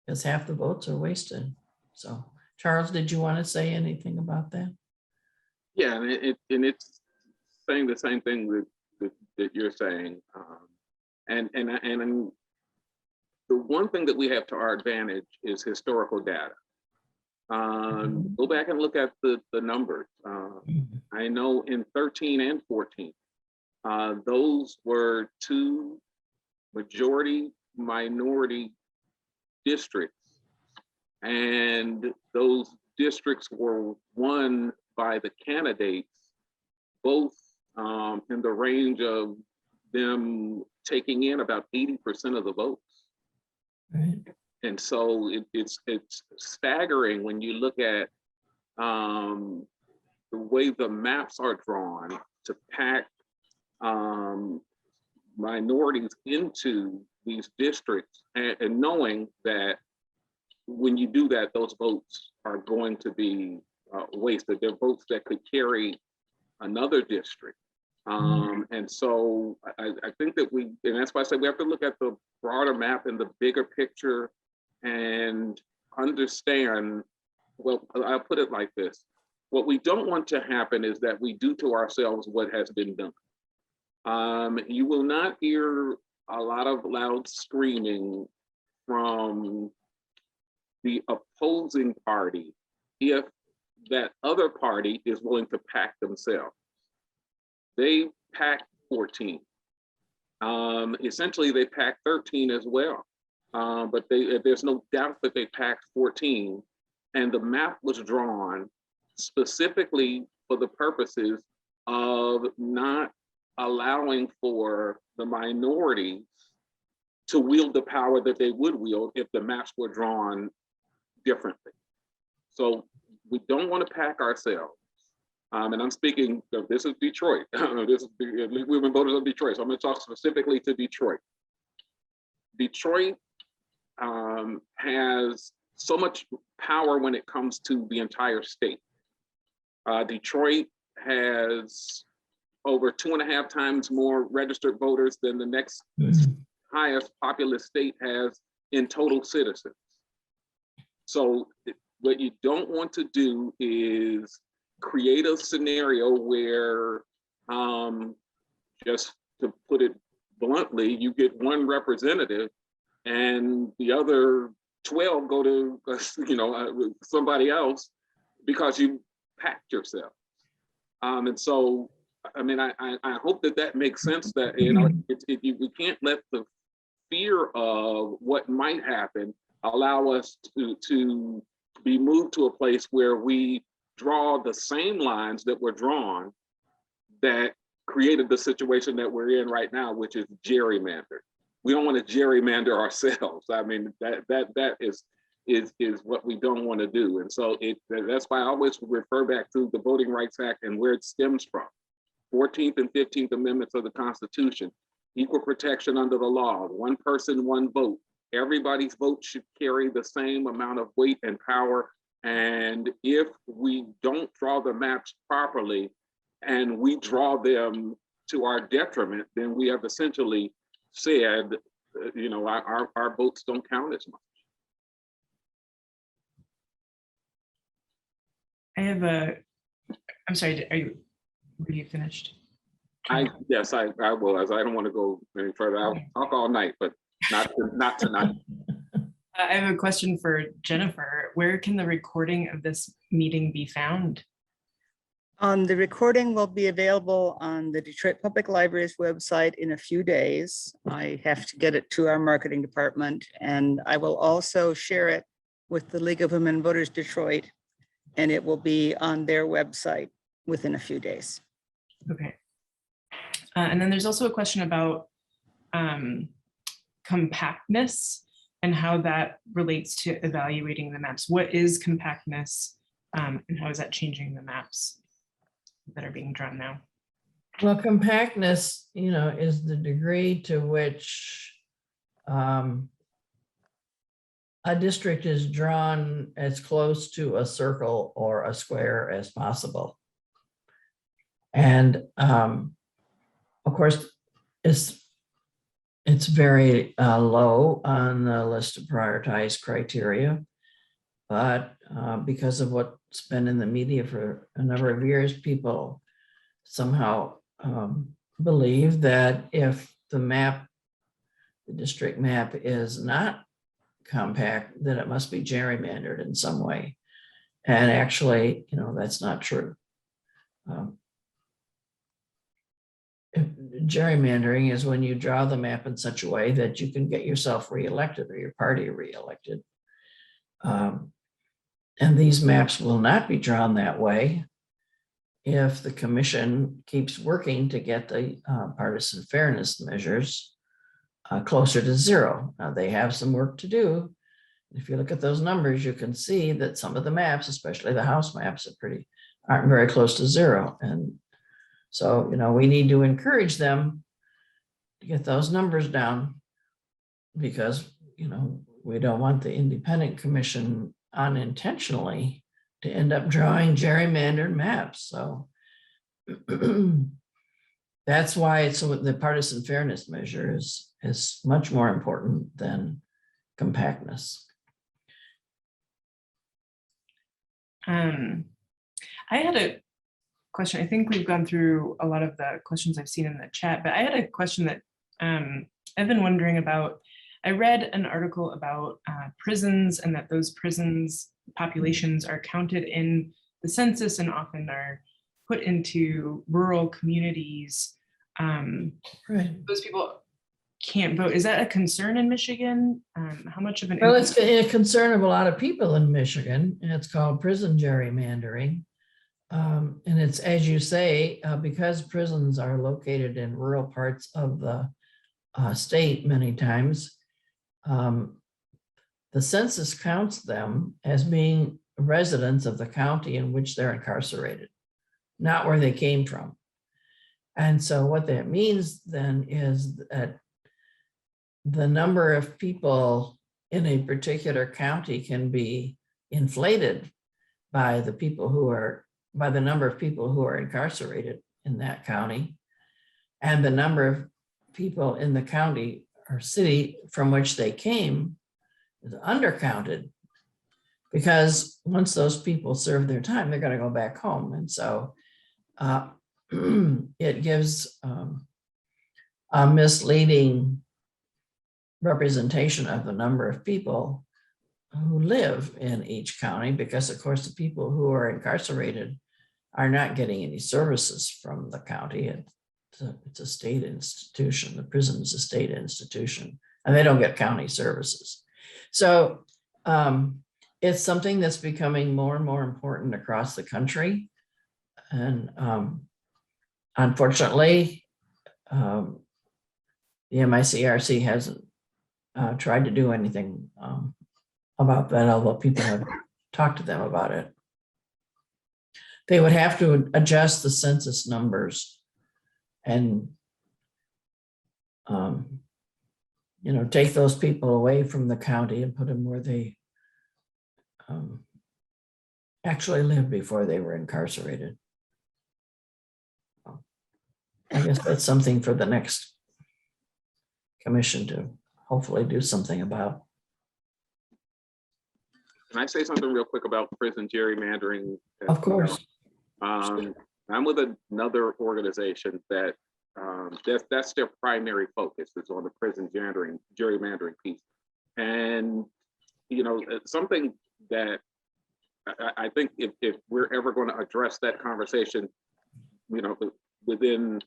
Because half the votes are wasted. So Charles, did you want to say anything about that? Yeah, and it's saying the same thing that you're saying. And the one thing that we have to our advantage is historical data. Go back and look at the numbers. I know in 13 and 14, those were two majority minority districts, and those districts were won by the candidates, both in the range of them taking in about 80% of the votes. Right. And so it's staggering when you look at the way the maps are drawn to pack minorities into these districts, and knowing that when you do that, those votes are going to be wasted. They're votes that could carry another district. And so I think that and that's why I say we have to look at the broader map and the bigger picture and understand, well, I'll put it like this. What we don't want to happen is that we do to ourselves what has been done. You will not hear a lot of loud screaming from the opposing party if that other party is willing to pack themselves. They packed 14. Essentially, they packed 13 as well. But there's no doubt that they packed 14. And the map was drawn specifically for the purposes of not allowing for the minorities to wield the power that they would wield if the maps were drawn differently. So we don't want to pack ourselves. And I'm speaking, this is Detroit. This is Women Voters of Detroit. So I'm going to talk specifically to Detroit. Detroit has so much power when it comes to the entire state. Detroit has over 2.5 times more registered voters than the next highest populous state has in total citizens. So what you don't want to do is create a scenario where, just to put it bluntly, you get one representative and the other 12 go to somebody else because you packed yourself. And so, I mean, I hope that makes sense, that we can't let the fear of what might happen allow us to be moved to a place where we draw the same lines that were drawn that created the situation that we're in right now, which is gerrymandered. We don't want to gerrymander ourselves. I mean, that is what we don't want to do. And so that's why I always refer back to the Voting Rights Act and where it stems from. 14th and 15th Amendments of the Constitution, equal protection under the law, one person, one vote. Everybody's vote should carry the same amount of weight and power. And if we don't draw the maps properly and we draw them to our detriment, then we have essentially said, our votes don't count as much. I'm sorry, were you finished? Yes, I will, as I don't want to go any further. I'll talk all night, but not tonight. I have a question for Jennifer. Where can the recording of this meeting be found? The recording will be available on the Detroit Public Library's website in a few days. I have to get it to our marketing department, and I will also share it with the League of Women Voters Detroit, and it will be on their website within a few days. Okay. And then there's also a question about compactness and how that relates to evaluating the maps. What is compactness and how is that changing the maps? that are being drawn now? Well, compactness, is the degree to which a district is drawn as close to a circle or a square as possible. And of course, it's very low on the list of prioritized criteria, but because of what's been in the media for a number of years, people somehow believe that if the district map is not compact, then it must be gerrymandered in some way. And actually, that's not true. Gerrymandering is when you draw the map in such a way that you can get yourself reelected or your party reelected. And these maps will not be drawn that way if the commission keeps working to get the partisan fairness measures closer to zero. Now, they have some work to do. If you look at those numbers, you can see that some of the maps, especially the House maps, aren't very close to zero. And so, we need to encourage them to get those numbers down because, we don't want the independent commission unintentionally to end up drawing gerrymandered maps. So that's why the partisan fairness measure is much more important than compactness. I had a question. I think we've gone through a lot of the questions I've seen in the chat, but I had a question that I've been wondering about. I read an article about prisons and that those prisons populations are counted in the census and often are put into rural communities. Right. Those people can't vote. Is that a concern in Michigan? How much of an Well, it's a concern of a lot of people in Michigan, and it's called prison gerrymandering. And it's, as you say, because prisons are located in rural parts of the state many times, the census counts them as being residents of the county in which they're incarcerated, not where they came from. And so what that means then is that the number of people in a particular county can be inflated by the number of people who are incarcerated in that county, and the number of people in the county or city from which they came is undercounted, because once those people serve their time, they're going to go back home. And so it gives a misleading representation of the number of people who live in each county, because of course the people who are incarcerated are not getting any services from the county. It's a state institution. The prison is a state institution, and they don't get county services. So it's something that's becoming more and more important across the country. And unfortunately, the MICRC hasn't tried to do anything about that, although people have talked to them about it. They would have to adjust the census numbers and take those people away from the county and put them where they actually lived before they were incarcerated. I guess that's something for the next commission to hopefully do something about. Can I say something real quick about prison gerrymandering? Of course. I'm with another organization that that's their primary focus, is on the prison gerrymandering piece. And it's something that I think if we're ever going to address that conversation, within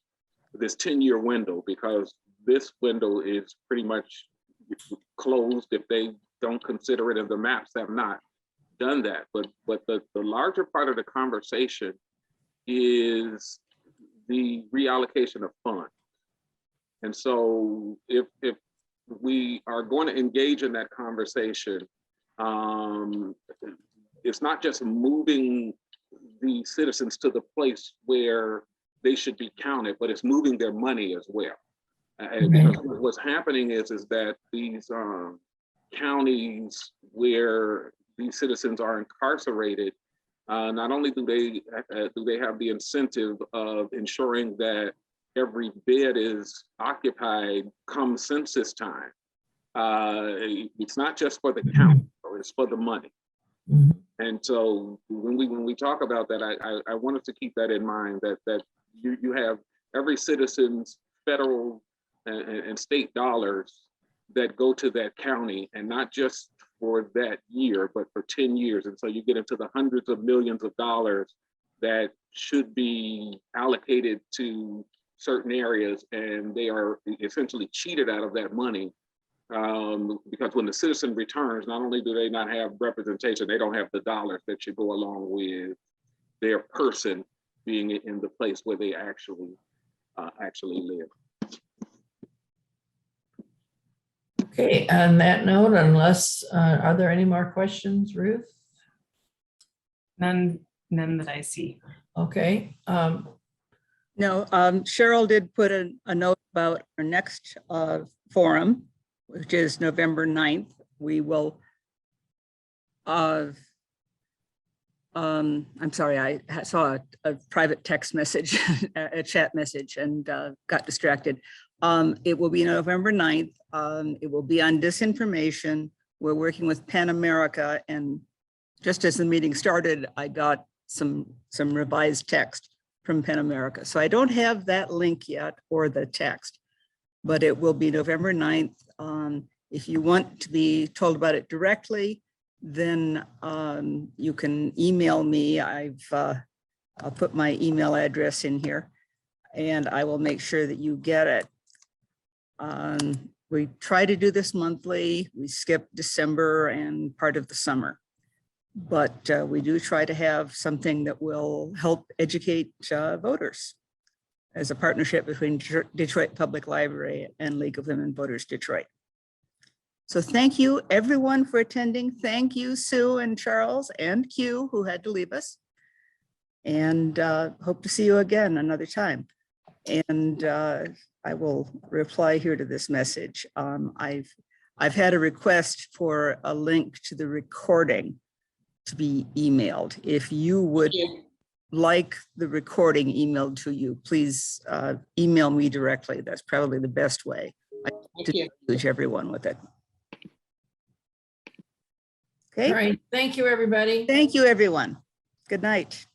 this 10-year window, because this window is pretty much closed if they don't consider it, and the maps have not done that. But the larger part of the conversation is the reallocation of funds. And so if we are going to engage in that conversation, it's not just moving the citizens to the place where they should be counted, but it's moving their money as well. And because what's happening is that these counties where these citizens are incarcerated, not only do they have the incentive of ensuring that every bed is occupied come census time. It's not just for the count, it's for the money. And so when we talk about that, I wanted to keep that in mind, that you have every citizen's federal and state dollars that go to that county, and not just for that year, but for 10 years. And so you get into the hundreds of millions of dollars that should be allocated to certain areas, and they are essentially cheated out of that money. Because when the citizen returns, not only do they not have representation, they don't have the dollars that should go along with their person being in the place where they actually live. Okay, on that note, unless, are there any more questions, Ruth? None that I see. Okay. No, Cheryl did put a note about our next forum, which is November 9th. We will, I'm sorry, I saw a private text message, a chat message, and got distracted. It will be November 9th. It will be on disinformation. We're working with Pan America, and just as the meeting started, I got some revised text from Pan America. So I don't have that link yet or the text, but it will be November 9th. If you want to be told about it directly, then you can email me. I'll put my email address in here, and I will make sure that you get it. We try to do this monthly. We skip December and part of the summer, but we do try to have something that will help educate voters as a partnership between Detroit Public Library and League of Women Voters Detroit. So thank you everyone for attending. Thank you, Sue and Charles and Q, who had to leave us. And hope to see you again another time. And I will reply here to this message. I've had a request for a link to the recording to be emailed. If you would like the recording emailed to you, please email me directly. That's probably the best way. I to engage everyone with it. Okay. All right. Thank you, everybody. Thank you, everyone. Good night.